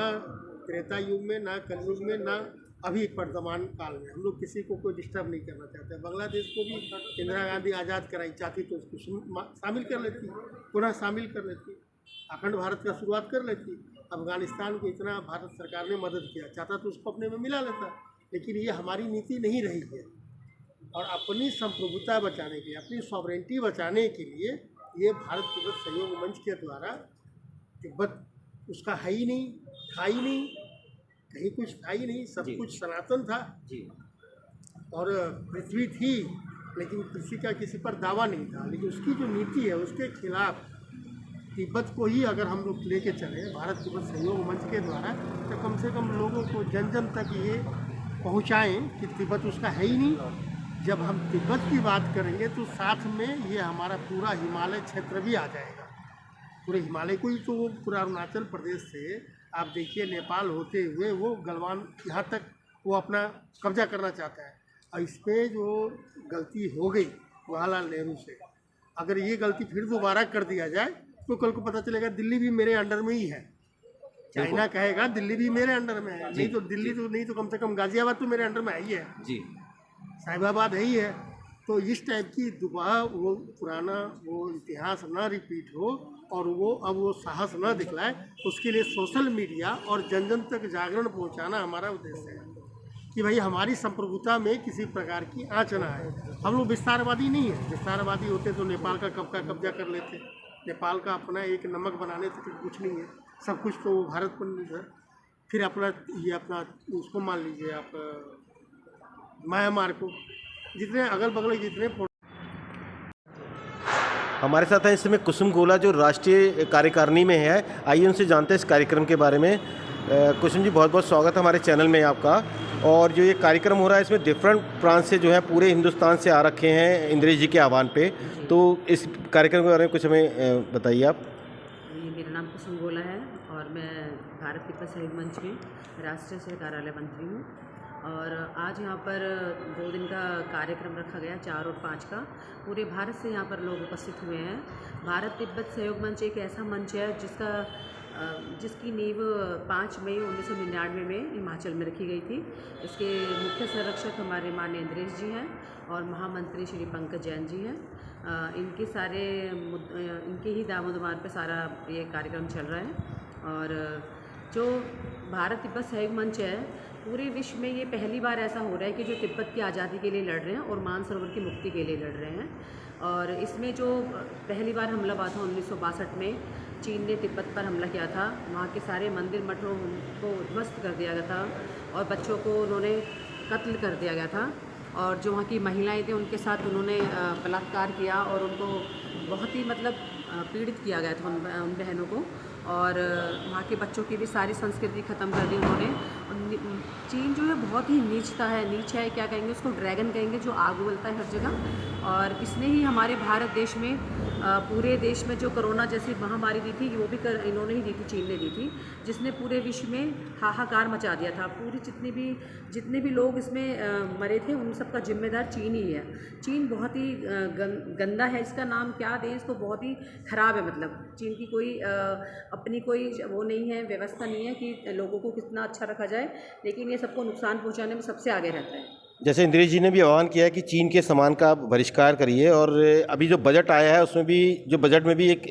त्रेता युग में, न कलयुग में, न अभी वर्तमान काल में हम लोग किसी को कोई डिस्टर्ब नहीं करना चाहते। बांग्लादेश को भी इंदिरा गांधी आज़ाद कराई चाहती तो उसको शामिल कर लेती, पुनः शामिल कर लेती, अखंड भारत का शुरुआत कर लेती। अफगानिस्तान को इतना भारत सरकार ने मदद किया, चाहता तो उसको अपने में मिला लेता। लेकिन ये हमारी नीति नहीं रही है। और अपनी संप्रभुता बचाने के लिए, अपनी सॉवरेंटी बचाने के लिए ये भारत तिब्बत सहयोग मंच के द्वारा तिब्बत उसका है ही नहीं, था ही नहीं, कहीं कुछ था ही नहीं, सब कुछ सनातन था जी और पृथ्वी थी, लेकिन किसी का किसी पर दावा नहीं था। लेकिन उसकी जो नीति है उसके खिलाफ तिब्बत को ही अगर हम लोग लेके चले भारत तिब्बत सहयोग मंच के द्वारा, तो कम से कम लोगों को जन जन तक ये पहुंचाएं कि तिब्बत उसका है ही नहीं। जब हम तिब्बत की बात करेंगे तो साथ में ये हमारा पूरा हिमालय क्षेत्र भी आ जाएगा। पूरे हिमालय को ही तो वो पूरा अरुणाचल प्रदेश से आप देखिए नेपाल होते हुए वो गलवान यहाँ तक वो अपना कब्जा करना चाहता है। और इस पर जो गलती हो गई जवाहरलाल नेहरू से, अगर ये गलती फिर दोबारा कर दिया जाए तो कल को पता चलेगा दिल्ली भी मेरे अंडर में ही है। चाइना कहेगा दिल्ली भी मेरे अंडर में है, नहीं तो दिल्ली तो नहीं तो कम से कम गाजियाबाद तो मेरे अंडर में ही है जी, साहिबाबाद है ही है। तो इस टाइप की दोबारा वो पुराना वो इतिहास ना रिपीट हो और वो अब वो साहस ना दिखलाए, उसके लिए सोशल मीडिया और जन जन तक जागरण पहुंचाना हमारा उद्देश्य है कि भाई हमारी संप्रभुता में किसी प्रकार की आँच ना आए। हम लोग विस्तारवादी नहीं है। विस्तारवादी होते तो नेपाल का कब का कब्जा कर लेते। नेपाल का अपना एक नमक बनाने तक कुछ नहीं है, सब कुछ तो भारत पर निर्भर। फिर अपना ये अपना उसको मान लीजिए आप म्यांमार को, जितने अगल बगल जितने। हमारे साथ हैं इस समय कुसुम गोला जो राष्ट्रीय कार्यकारिणी में है। आइए उनसे जानते हैं इस कार्यक्रम के बारे में। कुसुम जी, बहुत बहुत स्वागत है हमारे चैनल में आपका। और जो ये कार्यक्रम हो रहा है इसमें डिफरेंट प्रांत से जो है पूरे हिंदुस्तान से आ रखे हैं इंद्रेश जी के आह्वान पे, तो इस कार्यक्रम के बारे में कुछ हमें बताइए आप। मेरा नाम कुसुम गोला है और मैं भारत तिब्बत सहयोग मंच में राष्ट्रीय सह कार्यालय मंत्री हूँ। और आज यहाँ पर 2 दिन का कार्यक्रम रखा गया, 4 और 5 का। पूरे भारत से यहाँ पर लोग उपस्थित हुए हैं। भारत तिब्बत सहयोग मंच एक ऐसा मंच है जिसकी नींव 5 मई 1999 में हिमाचल में रखी गई थी। इसके मुख्य संरक्षक हमारे माननीय इंद्रेश जी हैं और महामंत्री श्री पंकज जैन जी हैं। इनके ही दामोदमार पे सारा ये कार्यक्रम चल रहा है। और जो भारत तिब्बत सहयोग मंच है, पूरे विश्व में ये पहली बार ऐसा हो रहा है कि जो तिब्बत की आज़ादी के लिए लड़ रहे हैं और मानसरोवर की मुक्ति के लिए लड़ रहे हैं। और इसमें जो पहली बार हमला हुआ था 1962 में, चीन ने तिब्बत पर हमला किया था। वहाँ के सारे मंदिर मठों को ध्वस्त कर दिया गया था और बच्चों को उन्होंने कत्ल कर दिया गया था। और जो वहाँ की महिलाएं थी उनके साथ उन्होंने बलात्कार किया और उनको बहुत ही पीड़ित किया गया था उन बहनों को। और वहाँ के बच्चों की भी सारी संस्कृति ख़त्म कर दी उन्होंने। चीन जो है बहुत ही नीच है, क्या कहेंगे उसको, ड्रैगन कहेंगे, जो आग उगलता है हर जगह। और इसने ही हमारे भारत देश में पूरे देश में जो कोरोना जैसी महामारी दी थी वो भी इन्होंने ही दी थी, चीन ने दी थी, जिसने पूरे विश्व में हाहाकार मचा दिया था। पूरी जितने भी लोग इसमें मरे थे उन सब का जिम्मेदार चीन ही है। चीन बहुत ही गंदा है, इसका नाम क्या दें इसको, बहुत ही ख़राब है। मतलब चीन की कोई अपनी कोई वो नहीं है, व्यवस्था नहीं है कि लोगों को कितना अच्छा रखा जाए, लेकिन ये सबको नुकसान पहुँचाने में सबसे आगे रहता है। जैसे इंद्रेश जी ने भी आह्वान किया है कि चीन के सामान का बहिष्कार करिए, और अभी जो बजट आया है उसमें भी, जो बजट में भी एक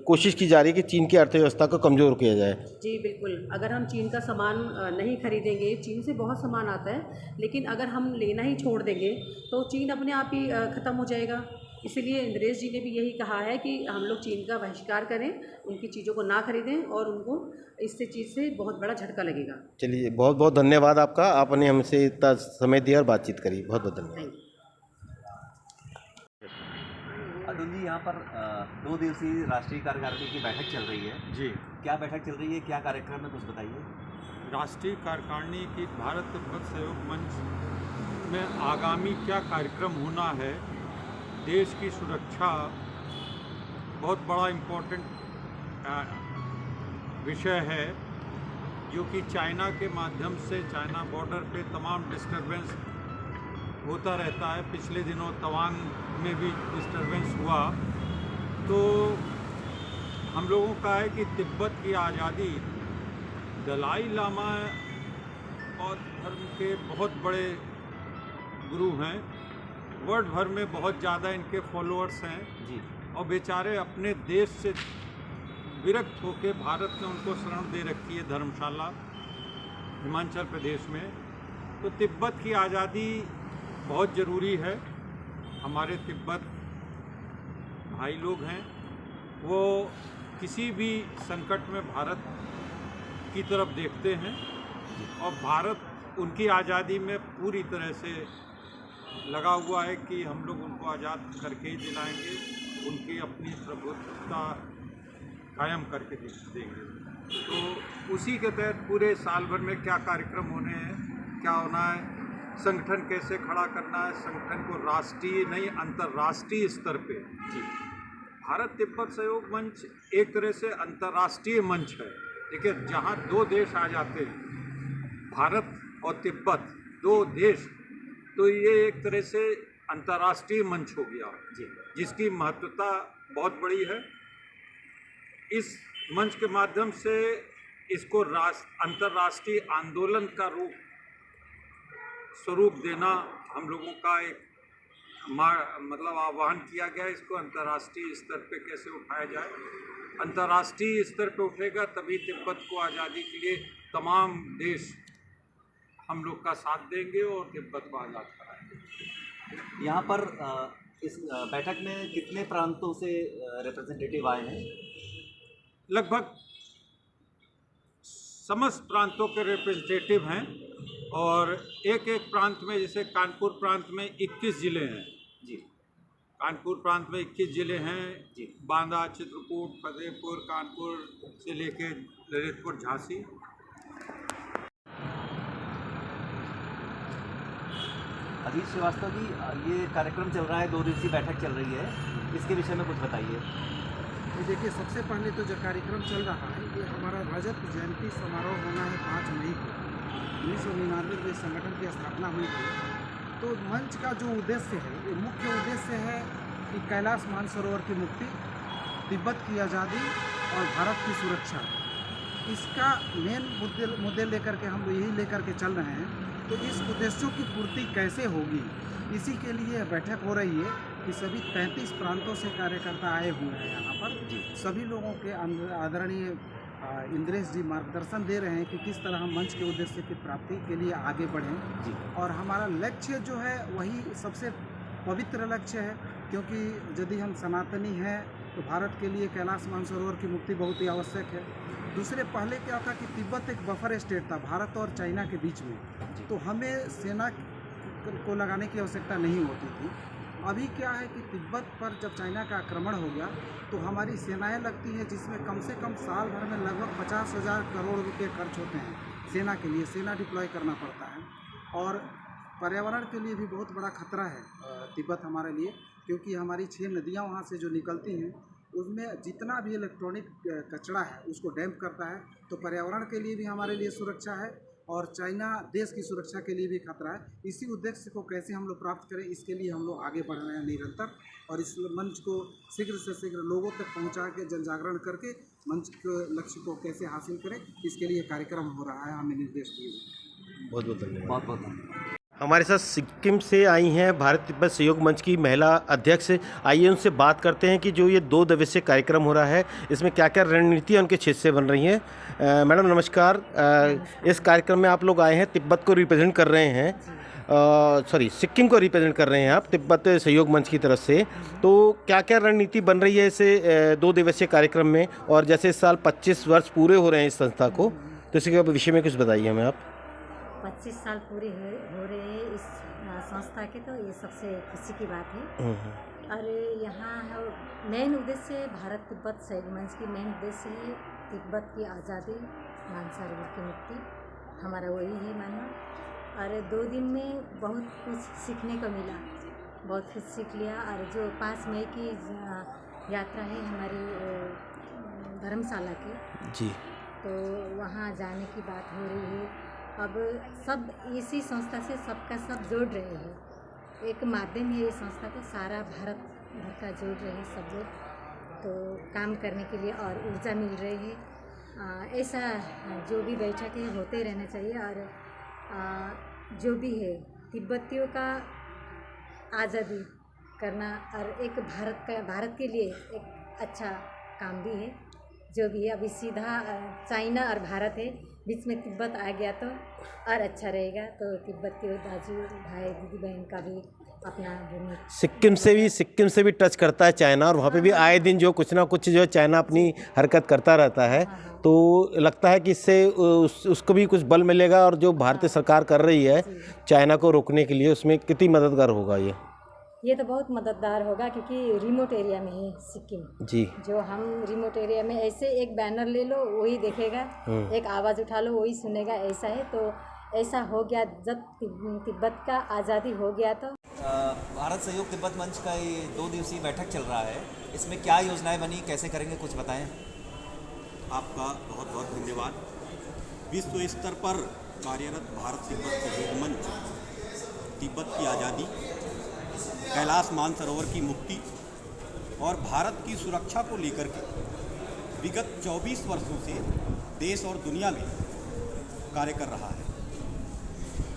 कोशिश की जा रही है कि चीन की अर्थव्यवस्था को कमज़ोर किया जाए। जी बिल्कुल, अगर हम चीन का सामान नहीं खरीदेंगे, चीन से बहुत सामान आता है, लेकिन अगर हम लेना ही छोड़ देंगे तो चीन अपने आप ही ख़त्म हो जाएगा। इसीलिए इंद्रेश जी ने भी यही कहा है कि हम लोग चीन का बहिष्कार करें, उनकी चीज़ों को ना खरीदें, और उनको इससे चीज़ से बहुत बड़ा झटका लगेगा। चलिए, बहुत बहुत धन्यवाद आपका, आपने हमसे इतना समय दिया और बातचीत करी, बहुत बहुत धन्यवाद। अतुल जी, यहाँ पर 2 दिवसीय राष्ट्रीय कार्यकारिणी की बैठक चल रही है जी। क्या बैठक चल रही है, क्या कार्यक्रम है, कुछ बताइए। राष्ट्रीय कार्यकारिणी की भारत तिब्बत सहयोग मंच में आगामी क्या कार्यक्रम होना है, देश की सुरक्षा बहुत बड़ा इम्पोर्टेंट विषय है, जो कि चाइना के माध्यम से चाइना बॉर्डर पे तमाम डिस्टरबेंस होता रहता है। पिछले दिनों तवांग में भी डिस्टरबेंस हुआ। तो हम लोगों का है कि तिब्बत की आज़ादी, दलाई लामा और धर्म के बहुत बड़े गुरु हैं, वर्ल्ड भर में बहुत ज़्यादा इनके फॉलोअर्स हैं जी, और बेचारे अपने देश से विरक्त होकर भारत ने उनको शरण दे रखी है, धर्मशाला हिमाचल प्रदेश में। तो तिब्बत की आज़ादी बहुत ज़रूरी है। हमारे तिब्बत भाई लोग हैं, वो किसी भी संकट में भारत की तरफ देखते हैं, और भारत उनकी आज़ादी में पूरी तरह से लगा हुआ है कि हम लोग उनको आज़ाद करके ही दिलाएंगे, उनकी अपनी प्रभुत्वता कायम करके देंगे। तो उसी के तहत पूरे साल भर में क्या कार्यक्रम होने हैं, क्या होना है, संगठन कैसे खड़ा करना है, संगठन को राष्ट्रीय नहीं अंतर्राष्ट्रीय स्तर पे। जी, भारत तिब्बत सहयोग मंच एक तरह से अंतर्राष्ट्रीय मंच है। देखिए, जहाँ 2 देश आ जाते हैं, भारत और तिब्बत 2 देश, तो ये एक तरह से अंतर्राष्ट्रीय मंच हो गया जी, जिसकी महत्वता बहुत बड़ी है। इस मंच के माध्यम से इसको अंतर्राष्ट्रीय आंदोलन का स्वरूप देना हम लोगों का एक मतलब आह्वान किया गया। इसको अंतर्राष्ट्रीय स्तर पे कैसे उठाया जाए, अंतर्राष्ट्रीय स्तर पे उठेगा तभी तिब्बत को आज़ादी के लिए तमाम देश हम लोग का साथ देंगे और तिब्बत को आज़ाद कराएंगे। यहाँ पर इस बैठक में कितने प्रांतों से रिप्रेजेंटेटिव आए हैं? लगभग समस्त प्रांतों के रिप्रेजेंटेटिव हैं, और एक प्रांत में, जैसे कानपुर प्रांत में 21 ज़िले हैं जी, कानपुर प्रांत में 21 ज़िले हैं जी, बांदा, चित्रकूट, फतेहपुर, कानपुर से लेके ललितपुर, झांसी। अजीत श्रीवास्तव जी, ये कार्यक्रम चल रहा है, 2 दिवसीय बैठक चल रही है, इसके विषय में कुछ बताइए। तो देखिए, सबसे पहले तो जो कार्यक्रम चल रहा है, ये हमारा रजत जयंती समारोह होना है 5 मई को। 1999 में संगठन की स्थापना हुई थी। तो मंच का जो उद्देश्य है, ये मुख्य उद्देश्य है कि कैलाश मानसरोवर की मुक्ति, तिब्बत की आज़ादी और भारत की सुरक्षा, इसका मेन मुद्दे लेकर के हम यही लेकर के चल रहे हैं। तो इस उद्देश्यों की पूर्ति कैसे होगी, इसी के लिए बैठक हो रही है कि सभी 33 प्रांतों से कार्यकर्ता आए हुए हैं यहाँ पर। सभी लोगों के आदरणीय इंद्रेश जी मार्गदर्शन दे रहे हैं कि किस तरह हम मंच के उद्देश्य की प्राप्ति के लिए आगे बढ़ें। और हमारा लक्ष्य जो है वही सबसे पवित्र लक्ष्य है, क्योंकि यदि हम सनातनी हैं तो भारत के लिए कैलाश मानसरोवर की मुक्ति बहुत ही आवश्यक है। दूसरे, पहले क्या था कि तिब्बत एक बफर स्टेट था भारत और चाइना के बीच में, तो हमें सेना को लगाने की आवश्यकता नहीं होती थी। अभी क्या है कि तिब्बत पर जब चाइना का आक्रमण हो गया तो हमारी सेनाएं लगती हैं, जिसमें कम से कम साल भर में लगभग 50,000 करोड़ रुपए खर्च होते हैं सेना के लिए। सेना डिप्लॉय करना पड़ता है, और पर्यावरण के लिए भी बहुत बड़ा खतरा है तिब्बत हमारे लिए। क्योंकि हमारी 6 नदियाँ वहाँ से जो निकलती हैं उसमें जितना भी इलेक्ट्रॉनिक कचरा है उसको डैम्प करता है, तो पर्यावरण के लिए भी हमारे लिए सुरक्षा है और चाइना देश की सुरक्षा के लिए भी खतरा है। इसी उद्देश्य को कैसे हम लोग प्राप्त करें, इसके लिए हम लोग आगे बढ़ रहे हैं निरंतर, और इस मंच को शीघ्र से शीघ्र लोगों तक पहुंचा के जन जागरण करके मंच के लक्ष्य को कैसे हासिल करें, इसके लिए कार्यक्रम हो रहा है, हमें निर्देश दिए। बहुत बहुत धन्यवाद। बहुत बहुत धन्यवाद। हमारे साथ सिक्किम से आई हैं भारत तिब्बत सहयोग मंच की महिला अध्यक्ष। आइए उनसे बात करते हैं कि जो ये 2 दिवसीय कार्यक्रम हो रहा है इसमें क्या क्या रणनीतियाँ उनके क्षेत्र से बन रही हैं। मैडम नमस्कार। इस कार्यक्रम में आप लोग आए हैं, तिब्बत को रिप्रेजेंट कर रहे हैं, सिक्किम को रिप्रेजेंट कर रहे हैं आप तिब्बत सहयोग मंच की तरफ से। तो क्या क्या रणनीति बन रही है इसे 2 दिवसीय कार्यक्रम में, और जैसे इस साल 25 वर्ष पूरे हो रहे हैं इस संस्था को, तो इसके विषय में कुछ बताइए हमें आप। 25 साल पूरे हो रहे हैं इस संस्था के, तो ये सबसे खुशी की बात है। और यहाँ मेन उद्देश्य भारत तिब्बत सहयोग मंच की मेन उद्देश्य है तिब्बत की आज़ादी, मानसरोवर की मुक्ति, हमारा वही है मानना। और 2 दिन में बहुत कुछ सीखने को मिला, बहुत कुछ सीख लिया। और जो 5 मई की यात्रा है हमारी धर्मशाला की जी, तो वहाँ जाने की बात हो रही है। अब सब इसी संस्था से सबका सब जोड़ रहे हैं, एक माध्यम है ये संस्था, तो सारा भारत भर का जोड़ रहे हैं सब लोग, तो काम करने के लिए और ऊर्जा मिल रही है। ऐसा जो भी बैठकें होते रहना चाहिए। और जो भी है तिब्बतियों का आज़ादी करना और एक भारत के लिए एक अच्छा काम भी है। जो भी है अभी सीधा चाइना और भारत है, बीच में तिब्बत आ गया तो और अच्छा रहेगा। तो तिब्बतियों दाजू भाई दीदी बहन का भी अपना भूमि सिक्किम से भी टच करता है चाइना, और वहाँ पे भी आए दिन जो कुछ ना कुछ जो चाइना अपनी हरकत करता रहता है। तो लगता है कि इससे उसको भी कुछ बल मिलेगा, और जो भारतीय सरकार कर रही है चाइना को रोकने के लिए, उसमें कितनी मददगार होगा ये तो बहुत मददगार होगा, क्योंकि रिमोट एरिया में है सिक्किम जी। जो हम रिमोट एरिया में ऐसे एक बैनर ले लो वही देखेगा, एक आवाज़ उठा लो वही सुनेगा, ऐसा है। तो ऐसा हो गया जब तिब्बत का आज़ादी हो गया। तो भारत सहयोग तिब्बत मंच का ये 2 दिवसीय बैठक चल रहा है, इसमें क्या योजनाएं बनी, कैसे करेंगे, कुछ बताएं। आपका बहुत बहुत धन्यवाद। विश्व स्तर पर कार्यरत भारत तिब्बत सहयोग मंच तिब्बत की आज़ादी, कैलाश मानसरोवर की मुक्ति और भारत की सुरक्षा को लेकर के विगत 24 वर्षों से देश और दुनिया में कार्य कर रहा है।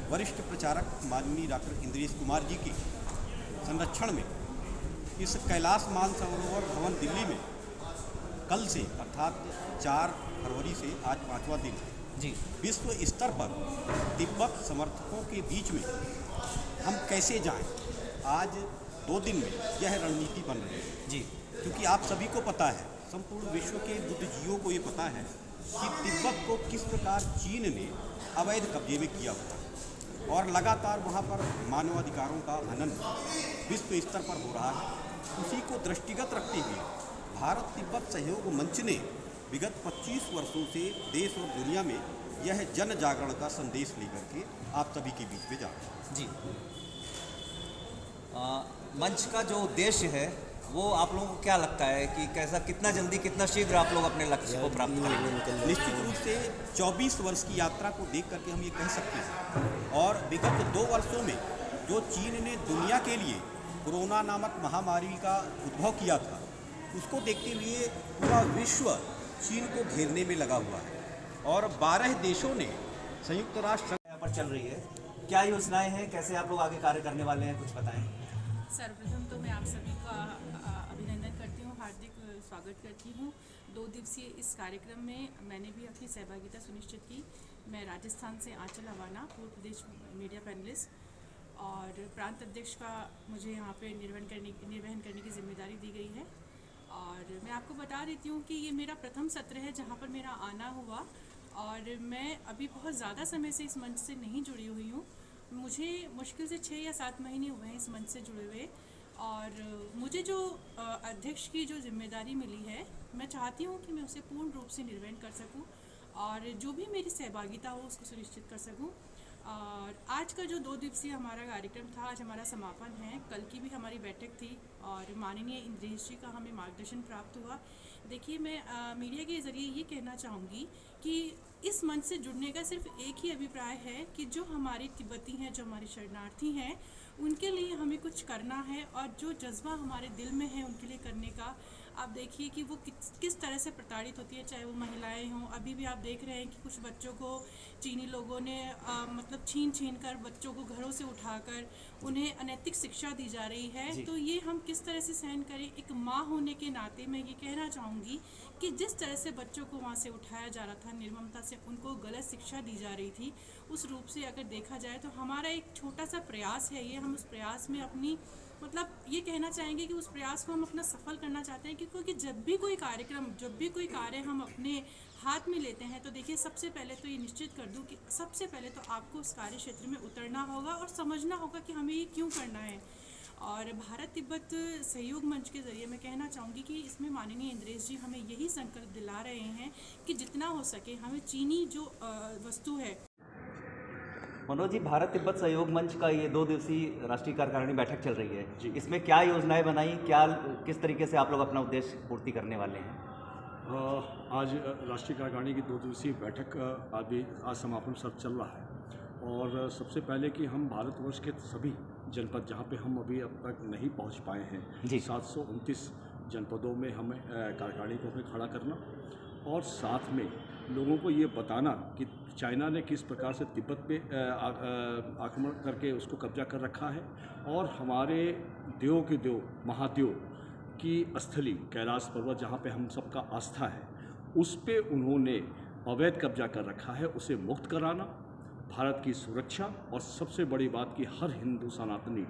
वरिष्ठ प्रचारक माननीय डॉक्टर इंद्रेश कुमार जी के संरक्षण में इस कैलाश मानसरोवर भवन दिल्ली में कल से अर्थात 4 फरवरी से आज 5वां दिन जी, विश्व स्तर पर तिब्बत समर्थकों के बीच में हम कैसे जाएं, आज 2 दिन में यह रणनीति बन रही है जी। क्योंकि आप सभी को पता है, संपूर्ण विश्व के बुद्धिजीवियों को ये पता है कि तिब्बत को किस प्रकार चीन ने अवैध कब्जे में किया हुआ है और लगातार वहाँ पर मानवाधिकारों का हनन विश्व स्तर पर हो रहा है। उसी को दृष्टिगत रखते हुए भारत तिब्बत सहयोग मंच ने विगत 25 वर्षों से देश और दुनिया में यह जन जागरण का संदेश लेकर के आप सभी के बीच में जा रहे हैं जी। मंच का जो उद्देश्य है वो आप लोगों को क्या लगता है कि कैसा, कितना जल्दी, कितना शीघ्र आप लोग अपने लक्ष्य को प्राप्त करेंगे? निश्चित रूप से 24 वर्ष की यात्रा को देख करके हम ये कह सकते हैं, और विगत 2 वर्षों में जो चीन ने दुनिया के लिए कोरोना नामक महामारी का उद्भव किया था, उसको देखते हुए पूरा विश्व चीन को घेरने में लगा हुआ है और 12 देशों ने संयुक्त राष्ट्र यहाँ पर चल रही है, क्या योजनाएं हैं, कैसे आप लोग आगे कार्य करने वाले हैं, कुछ बताएं। सर्वप्रथम तो मैं आप सभी का अभिनंदन करती हूँ, हार्दिक स्वागत करती हूँ। 2 दिवसीय इस कार्यक्रम में मैंने भी अपनी सहभागिता सुनिश्चित की। मैं राजस्थान से आंचल अवाना, पूर्व प्रदेश मीडिया पैनलिस्ट और प्रांत अध्यक्ष का मुझे यहाँ पे निर्वहन करने की जिम्मेदारी दी गई है। और मैं आपको बता देती हूँ कि ये मेरा प्रथम सत्र है जहाँ पर मेरा आना हुआ, और मैं अभी बहुत ज़्यादा समय से इस मंच से नहीं जुड़ी हुई हूँ। मुझे मुश्किल से 6 या 7 महीने हुए हैं इस मंच से जुड़े हुए, और मुझे जो अध्यक्ष की जो जिम्मेदारी मिली है, मैं चाहती हूँ कि मैं उसे पूर्ण रूप से निर्वहन कर सकूँ और जो भी मेरी सहभागिता हो उसको सुनिश्चित कर सकूँ। और आज का जो 2 दिवसीय हमारा कार्यक्रम था, आज हमारा समापन है। कल की भी हमारी बैठक थी और माननीय इंद्रेश जी का हमें मार्गदर्शन प्राप्त हुआ। देखिए, मैं मीडिया के ज़रिए ये कहना चाहूँगी कि इस मंच से जुड़ने का सिर्फ एक ही अभिप्राय है कि जो हमारे तिब्बती हैं, जो हमारे शरणार्थी हैं, उनके लिए हमें कुछ करना है और जो जज्बा हमारे दिल में है उनके लिए करने का। आप देखिए कि वो किस तरह से प्रताड़ित होती है, चाहे वो महिलाएं हों। अभी भी आप देख रहे हैं कि कुछ बच्चों को चीनी लोगों ने मतलब छीन कर बच्चों को घरों से उठाकर उन्हें अनैतिक शिक्षा दी जा रही है। तो ये हम किस तरह से सहन करें। एक माँ होने के नाते मैं ये कहना चाहूँगी कि जिस तरह से बच्चों को वहाँ से उठाया जा रहा था, निर्ममता से उनको गलत शिक्षा दी जा रही थी, उस रूप से अगर देखा जाए तो हमारा एक छोटा सा प्रयास है ये। हम उस प्रयास में अपनी मतलब ये कहना चाहेंगे कि उस प्रयास को हम अपना सफल करना चाहते हैं, क्योंकि जब भी कोई कार्यक्रम, जब भी कोई कार्य हम अपने हाथ में लेते हैं तो देखिए, सबसे पहले तो ये निश्चित कर दूं कि सबसे पहले तो आपको उस कार्य क्षेत्र में उतरना होगा और समझना होगा कि हमें ये क्यों करना है। और भारत तिब्बत सहयोग मंच के ज़रिए मैं कहना चाहूँगी कि इसमें माननीय इंद्रेश जी हमें यही संकल्प दिला रहे हैं कि जितना हो सके हमें चीनी जो वस्तु है। मनोज जी, भारत तिब्बत सहयोग मंच का ये 2 दिवसीय राष्ट्रीय कार्यकारिणी बैठक चल रही है, इसमें क्या योजनाएं बनाई, किस तरीके से आप लोग अपना उद्देश्य पूर्ति करने वाले हैं? आज राष्ट्रीय कार्यकारिणी की 2 दिवसीय बैठक आज समापन सत्र चल रहा है। और सबसे पहले कि हम भारतवर्ष के सभी जनपद जहाँ पे हम अभी अब तक नहीं पहुँच पाए हैं, 729 जनपदों में हमें कार्यकारिणी को हमें खड़ा करना और साथ में लोगों को ये बताना कि चाइना ने किस प्रकार से तिब्बत पे आक्रमण करके उसको कब्जा कर रखा है और हमारे देवों के देव महादेव की स्थली कैलाश पर्वत जहाँ पे हम सबका आस्था है, उस पे उन्होंने अवैध कब्जा कर रखा है, उसे मुक्त कराना, भारत की सुरक्षा और सबसे बड़ी बात कि हर हिंदू सनातनी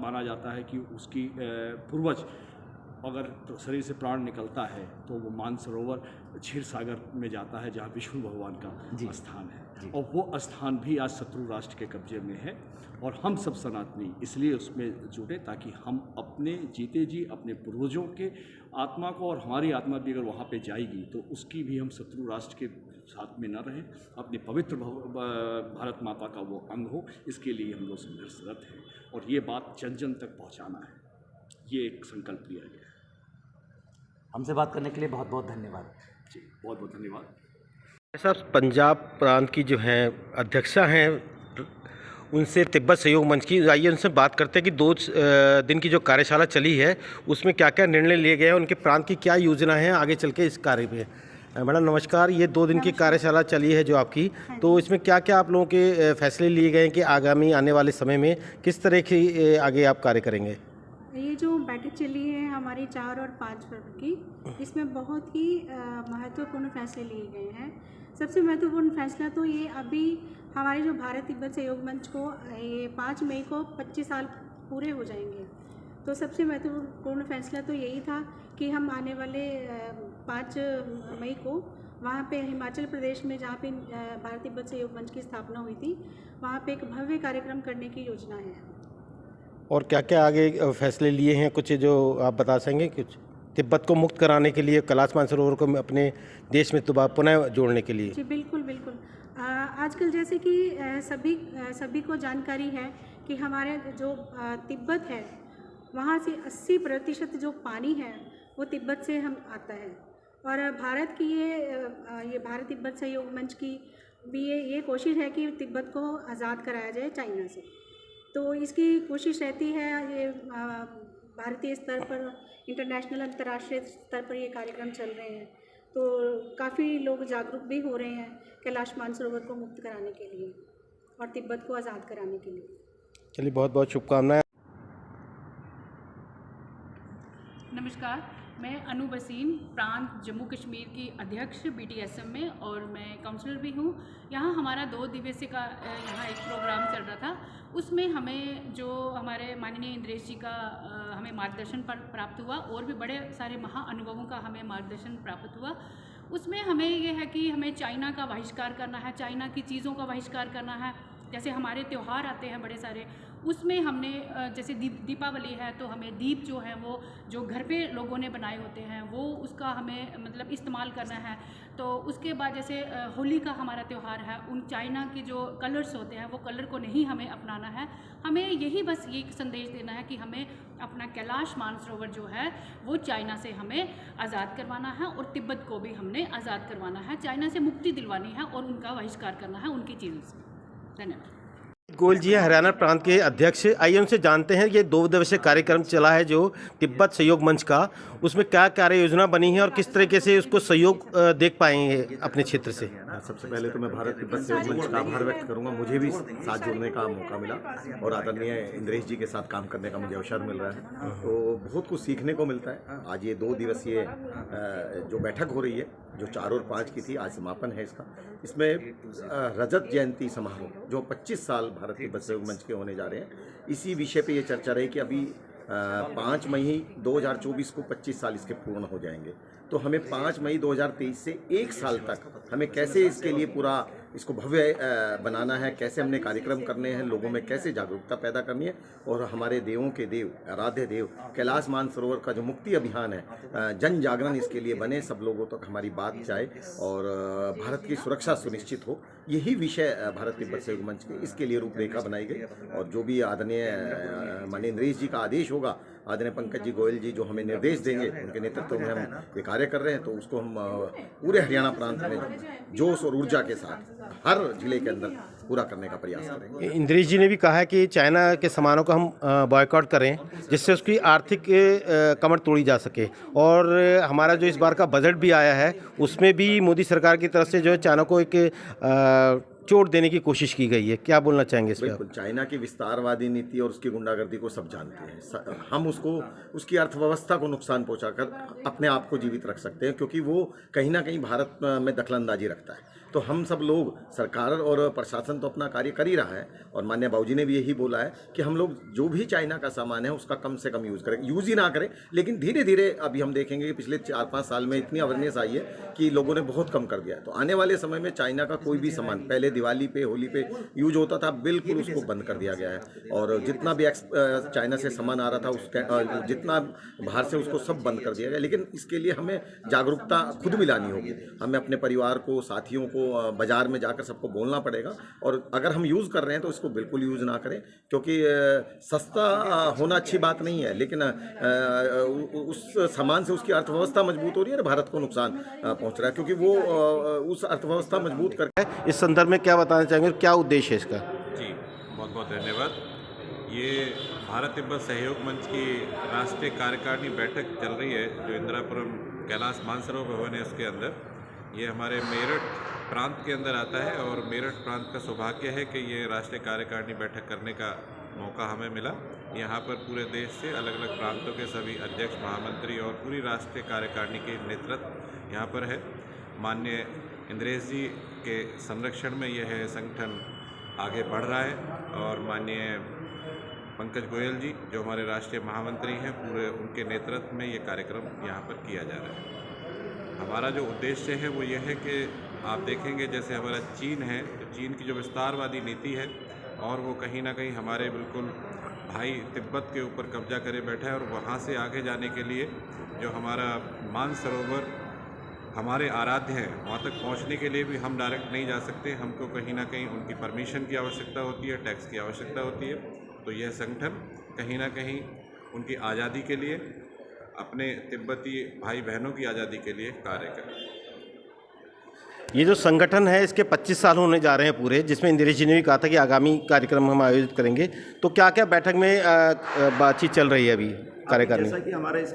माना जाता है कि उसकी पूर्वज अगर शरीर से प्राण निकलता है तो वो मानसरोवर क्षीर सागर में जाता है जहाँ विष्णु भगवान का स्थान है, और वो स्थान भी आज शत्रु राष्ट्र के कब्जे में है। और हम सब सनातनी इसलिए उसमें जुड़े ताकि हम अपने जीते जी अपने पूर्वजों के आत्मा को, और हमारी आत्मा भी अगर वहाँ पे जाएगी तो उसकी भी हम शत्रु राष्ट्र के साथ में न रहें, अपने पवित्र भारत माता का वो अंग हो, इसके लिए हम लोग संघर्षरत हैं और ये बात जन जन तक पहुँचाना है, ये एक संकल्प लिया गया है। हमसे बात करने के लिए बहुत बहुत धन्यवाद। जी, बहुत बहुत धन्यवाद। साहब, पंजाब प्रांत की जो हैं अध्यक्षा हैं, उनसे तिब्बत सहयोग मंच की, आइए उनसे बात करते हैं कि 2 दिन की जो कार्यशाला चली है उसमें क्या क्या निर्णय लिए गए हैं, उनके प्रांत की क्या योजना है आगे चल के इस कार्य में। मैडम नमस्कार, ये 2 दिन की कार्यशाला चली है जो आपकी, तो इसमें क्या क्या आप लोगों के फैसले लिए गए हैं कि आगामी आने वाले समय में किस तरह की आगे आप कार्य करेंगे? ये जो बैठक चली है हमारी 4 और 5 फरवरी की, इसमें बहुत ही महत्वपूर्ण फैसले लिए गए हैं। सबसे महत्वपूर्ण फैसला तो ये, अभी हमारे जो भारत तिब्बत सहयोग मंच को ये 5 मई को 25 साल पूरे हो जाएंगे। तो सबसे महत्वपूर्ण फैसला तो यही था कि हम आने वाले 5 मई को वहाँ पे हिमाचल प्रदेश में, जहाँ पे भारत तिब्बत सहयोग मंच की स्थापना हुई थी, वहाँ पे एक भव्य कार्यक्रम करने की योजना है। और क्या क्या आगे फैसले लिए हैं, कुछ जो आप बता सकेंगे? कुछ तिब्बत को मुक्त कराने के लिए, कैलाश मानसरोवर को अपने देश में पुनः जोड़ने के लिए। जी बिल्कुल बिल्कुल। आजकल जैसे कि सभी को जानकारी है कि हमारे जो तिब्बत है, वहाँ से 80% जो पानी है वो तिब्बत से हम आता है। और भारत की ये भारत तिब्बत सहयोग मंच की भी ये कोशिश है कि तिब्बत को आज़ाद कराया जाए चाइना से। तो इसकी कोशिश रहती है, ये भारतीय स्तर पर, इंटरनेशनल अंतर्राष्ट्रीय स्तर पर ये कार्यक्रम चल रहे हैं। तो काफ़ी लोग जागरूक भी हो रहे हैं कैलाश मानसरोवर को मुक्त कराने के लिए और तिब्बत को आज़ाद कराने के लिए। चलिए, बहुत बहुत शुभकामनाएं। नमस्कार, मैं अनु बसीन, प्रांत जम्मू कश्मीर की अध्यक्ष BDSM में, और मैं काउंसलर भी हूँ। यहाँ हमारा 2 दिवसीय का यहाँ एक प्रोग्राम चल रहा था, उसमें हमें जो हमारे माननीय इंद्रेश जी का हमें मार्गदर्शन प्राप्त हुआ, और भी बड़े सारे महाअनुभवों का हमें मार्गदर्शन प्राप्त हुआ। उसमें हमें ये है कि हमें चाइना का बहिष्कार करना है, चाइना की चीज़ों का बहिष्कार करना है, जैसे हमारे त्यौहार आते हैं बड़े सारे, उसमें हमने जैसे दीपावली है तो हमें दीप जो है वो जो घर पे लोगों ने बनाए होते हैं वो उसका हमें मतलब इस्तेमाल करना है। तो उसके बाद जैसे होली का हमारा त्यौहार है, उन चाइना के जो कलर्स होते हैं वो कलर को नहीं हमें अपनाना है। हमें यही बस ये संदेश देना है कि हमें अपना कैलाश मानसरोवर जो है वो चाइना से हमें आज़ाद करवाना है और तिब्बत को भी हमने आज़ाद करवाना है, चाइना से मुक्ति दिलवानी है और उनका बहिष्कार करना है उनकी चीज़ों से। धन्यवाद। गोयल जी हरियाणा प्रांत के अध्यक्ष, आइए उनसे जानते हैं ये 2 दिवसीय कार्यक्रम चला है जो तिब्बत सहयोग मंच का, उसमें क्या कार्य योजना बनी है और किस तरीके से उसको सहयोग देख पाएंगे अपने क्षेत्र से। सबसे पहले तो मैं भारत तिब्बत सहयोग मंच का आभार व्यक्त करूंगा, मुझे भी साथ जुड़ने का मौका मिला और आदरणीय इंद्रेश जी के साथ काम करने का मुझे अवसर मिल रहा है, तो बहुत कुछ सीखने को मिलता है। आज ये 2 दिवसीय जो बैठक हो रही है जो 4 और 5 की थी, आज समापन है इसका। इसमें रजत जयंती समारोह जो 25 साल भारत तिब्बत सहयोग मंच के होने जा रहे हैं, इसी विषय पे ये चर्चा रही कि अभी 5 मई 2024 को 25 साल इसके पूर्ण हो जाएंगे, तो हमें 5 मई 2023 से 1 साल तक हमें कैसे इसके लिए पूरा इसको भव्य बनाना है, कैसे हमने कार्यक्रम करने हैं, लोगों में कैसे जागरूकता पैदा करनी है और हमारे देवों के देव, आराध्य देव कैलाश मानसरोवर का जो मुक्ति अभियान है, जन जागरण इसके लिए बने, सब लोगों तक हमारी बात जाए और भारत की सुरक्षा सुनिश्चित हो, यही विषय भारत तिब्बत सहयोग मंच के इसके लिए रूपरेखा बनाई गई। और जो भी आदरणीय माननीय इंद्रेश जी का आदेश होगा, आदरणीय पंकज जी गोयल जी जो हमें निर्देश देंगे, उनके नेतृत्व में हम ये कार्य कर रहे हैं, तो उसको हम पूरे हरियाणा प्रांत में जोश और ऊर्जा के साथ हर जिले के अंदर पूरा करने का प्रयास करेंगे। इंद्रेश जी ने भी कहा है कि चाइना के सामानों को हम बॉयकॉट करें जिससे उसकी आर्थिक कमर तोड़ी जा सके, और हमारा जो इस बार का बजट भी आया है उसमें भी मोदी सरकार की तरफ से जो है चाइना को एक चोट देने की कोशिश की गई है। क्या बोलना चाहेंगे इस पर? बिल्कुल, चाइना की विस्तारवादी नीति और उसकी गुंडागर्दी को सब जानते हैं। हम उसको उसकी अर्थव्यवस्था को नुकसान पहुंचाकर अपने आप को जीवित रख सकते हैं, क्योंकि वो कहीं ना कहीं भारत में दखलंदाजी रखता है। तो हम सब लोग, सरकार और प्रशासन तो अपना कार्य कर ही रहा है, और माननीय बाबूजी ने भी यही बोला है कि हम लोग जो भी चाइना का सामान है उसका कम से कम यूज़ करें, यूज़ ही ना करें। लेकिन धीरे धीरे अभी हम देखेंगे कि पिछले 4-5 साल में इतनी अवेयरनेस आई है कि लोगों ने बहुत कम कर दिया है। तो आने वाले समय में चाइना का कोई भी सामान, पहले दिवाली पे, होली पे यूज होता था, बिल्कुल उसको बंद कर दिया गया है। और जितना भी चाइना से सामान आ रहा था, उस जितना बाहर से, उसको सब बंद कर दिया गया। लेकिन इसके लिए हमें जागरूकता खुद भी लानी होगी। हमें अपने परिवार को, साथियों को, बाजार में जाकर सबको बोलना पड़ेगा। और अगर हम यूज़ कर रहे हैं तो इसको बिल्कुल यूज़ ना करें, क्योंकि सस्ता होना अच्छी बात नहीं है, लेकिन उस सामान से उसकी अर्थव्यवस्था मजबूत हो रही है और भारत को नुकसान पहुंच रहा है, क्योंकि वो उस अर्थव्यवस्था मजबूत करके। इस संदर्भ में क्या बताना चाहेंगे, क्या उद्देश्य है इसका? जी, बहुत बहुत धन्यवाद। ये भारत तिब्बत सहयोग मंच की राष्ट्रीय कार्यकारिणी बैठक चल रही है जो इंदिरापुरम कैलाश मानसरोवर भवन है उसके अंदर। ये हमारे मेरठ प्रांत के अंदर आता है और मेरठ प्रांत का सौभाग्य है कि ये राष्ट्रीय कार्यकारिणी बैठक करने का मौका हमें मिला। यहाँ पर पूरे देश से अलग अलग प्रांतों के सभी अध्यक्ष, महामंत्री और पूरी राष्ट्रीय कार्यकारिणी के नेतृत्व यहाँ पर है। माननीय इंद्रेश जी के संरक्षण में यह संगठन आगे बढ़ रहा है और माननीय पंकज गोयल जी जो हमारे राष्ट्रीय महामंत्री हैं, पूरे उनके नेतृत्व में ये कार्यक्रम यहाँ पर किया जा रहा है। हमारा जो उद्देश्य है वो ये है कि आप देखेंगे जैसे हमारा चीन है, तो चीन की जो विस्तारवादी नीति है और वो कहीं ना कहीं हमारे बिल्कुल भाई तिब्बत के ऊपर कब्जा करे बैठा है, और वहाँ से आगे जाने के लिए जो हमारा मानसरोवर हमारे आराध्य हैं, वहाँ तक पहुँचने के लिए भी हम डायरेक्ट नहीं जा सकते। हमको कहीं ना कहीं उनकी परमिशन की आवश्यकता होती है, टैक्स की आवश्यकता होती है। तो यह संगठन कहीं ना कहीं उनकी आज़ादी के लिए, अपने तिब्बती भाई बहनों की आज़ादी के लिए कार्य करें। ये जो संगठन है इसके 25 साल होने जा रहे हैं पूरे, जिसमें इंद्रेश जी ने भी कहा था कि आगामी कार्यक्रम हम आयोजित करेंगे। तो क्या क्या बैठक में बातचीत चल रही है अभी कार्यकारिणी? जैसा कि हमारे इस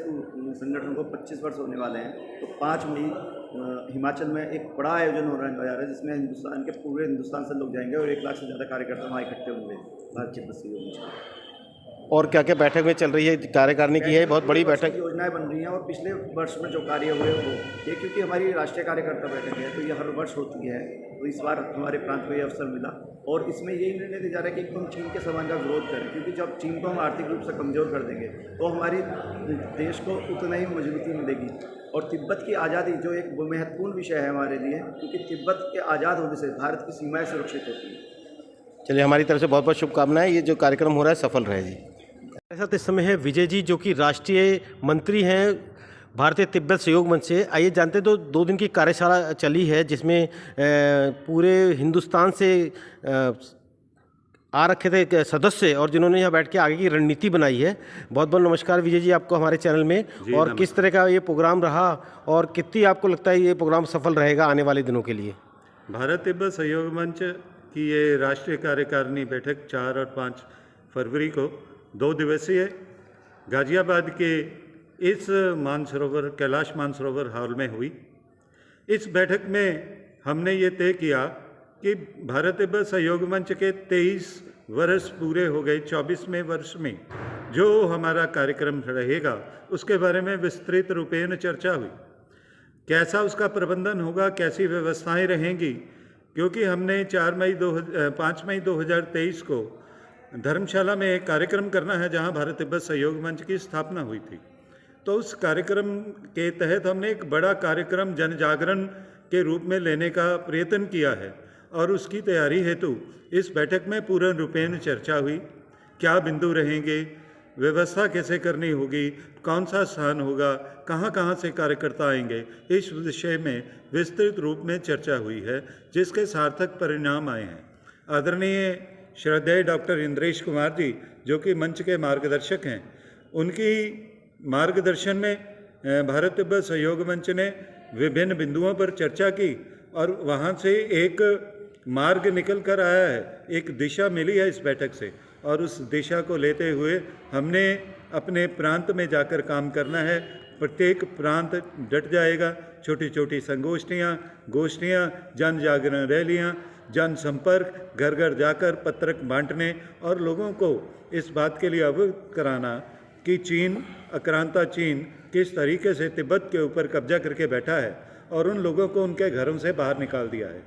संगठन को 25 वर्ष होने वाले हैं, तो 5 मई हिमाचल में एक बड़ा आयोजन होने जा रहा है जिसमें हिंदुस्तान के पूरे हिंदुस्तान से लोग जाएंगे और 1 लाख से ज़्यादा कार्यकर्ता वहाँ इकट्ठे होंगे भारत तिब्बत सहयोग मंच। और क्या क्या बैठक में चल रही है कार्यकारिणी की है? बहुत बड़ी बैठक, योजनाएं बन रही हैं और पिछले वर्ष में जो कार्य हुए वो ये, क्योंकि हमारी राष्ट्रीय कार्यकर्ता बैठक है तो ये हर वर्ष होती है, तो इस बार हमारे प्रांत को ये अवसर मिला और इसमें यही निर्णय दिया जा रहा है कि हम चीन के सामान का विरोध करें, क्योंकि जब चीन को हम आर्थिक रूप से कमज़ोर कर देंगे तो हमारी देश को उतना ही मजबूती मिलेगी। और तिब्बत की आज़ादी जो एक महत्वपूर्ण विषय है हमारे लिए, क्योंकि तिब्बत के आज़ाद होने से भारत की सीमाएँ सुरक्षित होती हैं। चलिए, हमारी तरफ से बहुत बहुत शुभकामनाएं। ये जो कार्यक्रम हो रहा है सफल रहे जी। हमारे साथ इस समय है विजय जी, जो कि राष्ट्रीय मंत्री हैं भारतीय तिब्बत सहयोग मंच से। आइए जानते हैं, तो 2 दिन की कार्यशाला चली है जिसमें पूरे हिंदुस्तान से आ रखे थे सदस्य और जिन्होंने यहाँ बैठ के आगे की रणनीति बनाई है। बहुत बहुत नमस्कार विजय जी आपको हमारे चैनल में। और किस तरह का ये प्रोग्राम रहा और कितनी आपको लगता है ये प्रोग्राम सफल रहेगा आने वाले दिनों के लिए? भारत तिब्बत सहयोग मंच की ये राष्ट्रीय कार्यकारिणी बैठक 4 और 5 फरवरी को 2 दिवसीय गाजियाबाद के इस मानसरोवर कैलाश मानसरोवर हॉल में हुई। इस बैठक में हमने ये तय किया कि भारत तिब्बत सहयोग मंच के 23 वर्ष पूरे हो गए, 24वें वर्ष में जो हमारा कार्यक्रम रहेगा उसके बारे में विस्तृत रूपेण चर्चा हुई। कैसा उसका प्रबंधन होगा, कैसी व्यवस्थाएं रहेंगी, क्योंकि हमने 5 मई 2023 को धर्मशाला में एक कार्यक्रम करना है जहां भारत तिब्बत सहयोग मंच की स्थापना हुई थी। तो उस कार्यक्रम के तहत हमने एक बड़ा कार्यक्रम जन जागरण के रूप में लेने का प्रयत्न किया है और उसकी तैयारी हेतु इस बैठक में पूर्ण रूपेण चर्चा हुई। क्या बिंदु रहेंगे, व्यवस्था कैसे करनी होगी, कौन सा स्थान होगा, कहाँ कहाँ से कार्यकर्ता आएंगे, इस विषय में विस्तृत रूप में चर्चा हुई है जिसके सार्थक परिणाम आए हैं। आदरणीय श्रद्धेय डॉक्टर इंद्रेश कुमार जी जो कि मंच के मार्गदर्शक हैं, उनकी मार्गदर्शन में भारत तिब्बत सहयोग मंच ने विभिन्न बिंदुओं पर चर्चा की और वहाँ से एक मार्ग निकल कर आया है, एक दिशा मिली है इस बैठक से और उस दिशा को लेते हुए हमने अपने प्रांत में जाकर काम करना है। प्रत्येक प्रांत डट जाएगा, छोटी छोटी संगोष्ठियाँ, गोष्ठियाँ, जन जागरण रैलियाँ, जन संपर्क, घर घर जाकर पत्रक बांटने और लोगों को इस बात के लिए अवगत कराना कि चीन, आक्रांता चीन किस तरीके से तिब्बत के ऊपर कब्जा करके बैठा है और उन लोगों को उनके घरों से बाहर निकाल दिया है।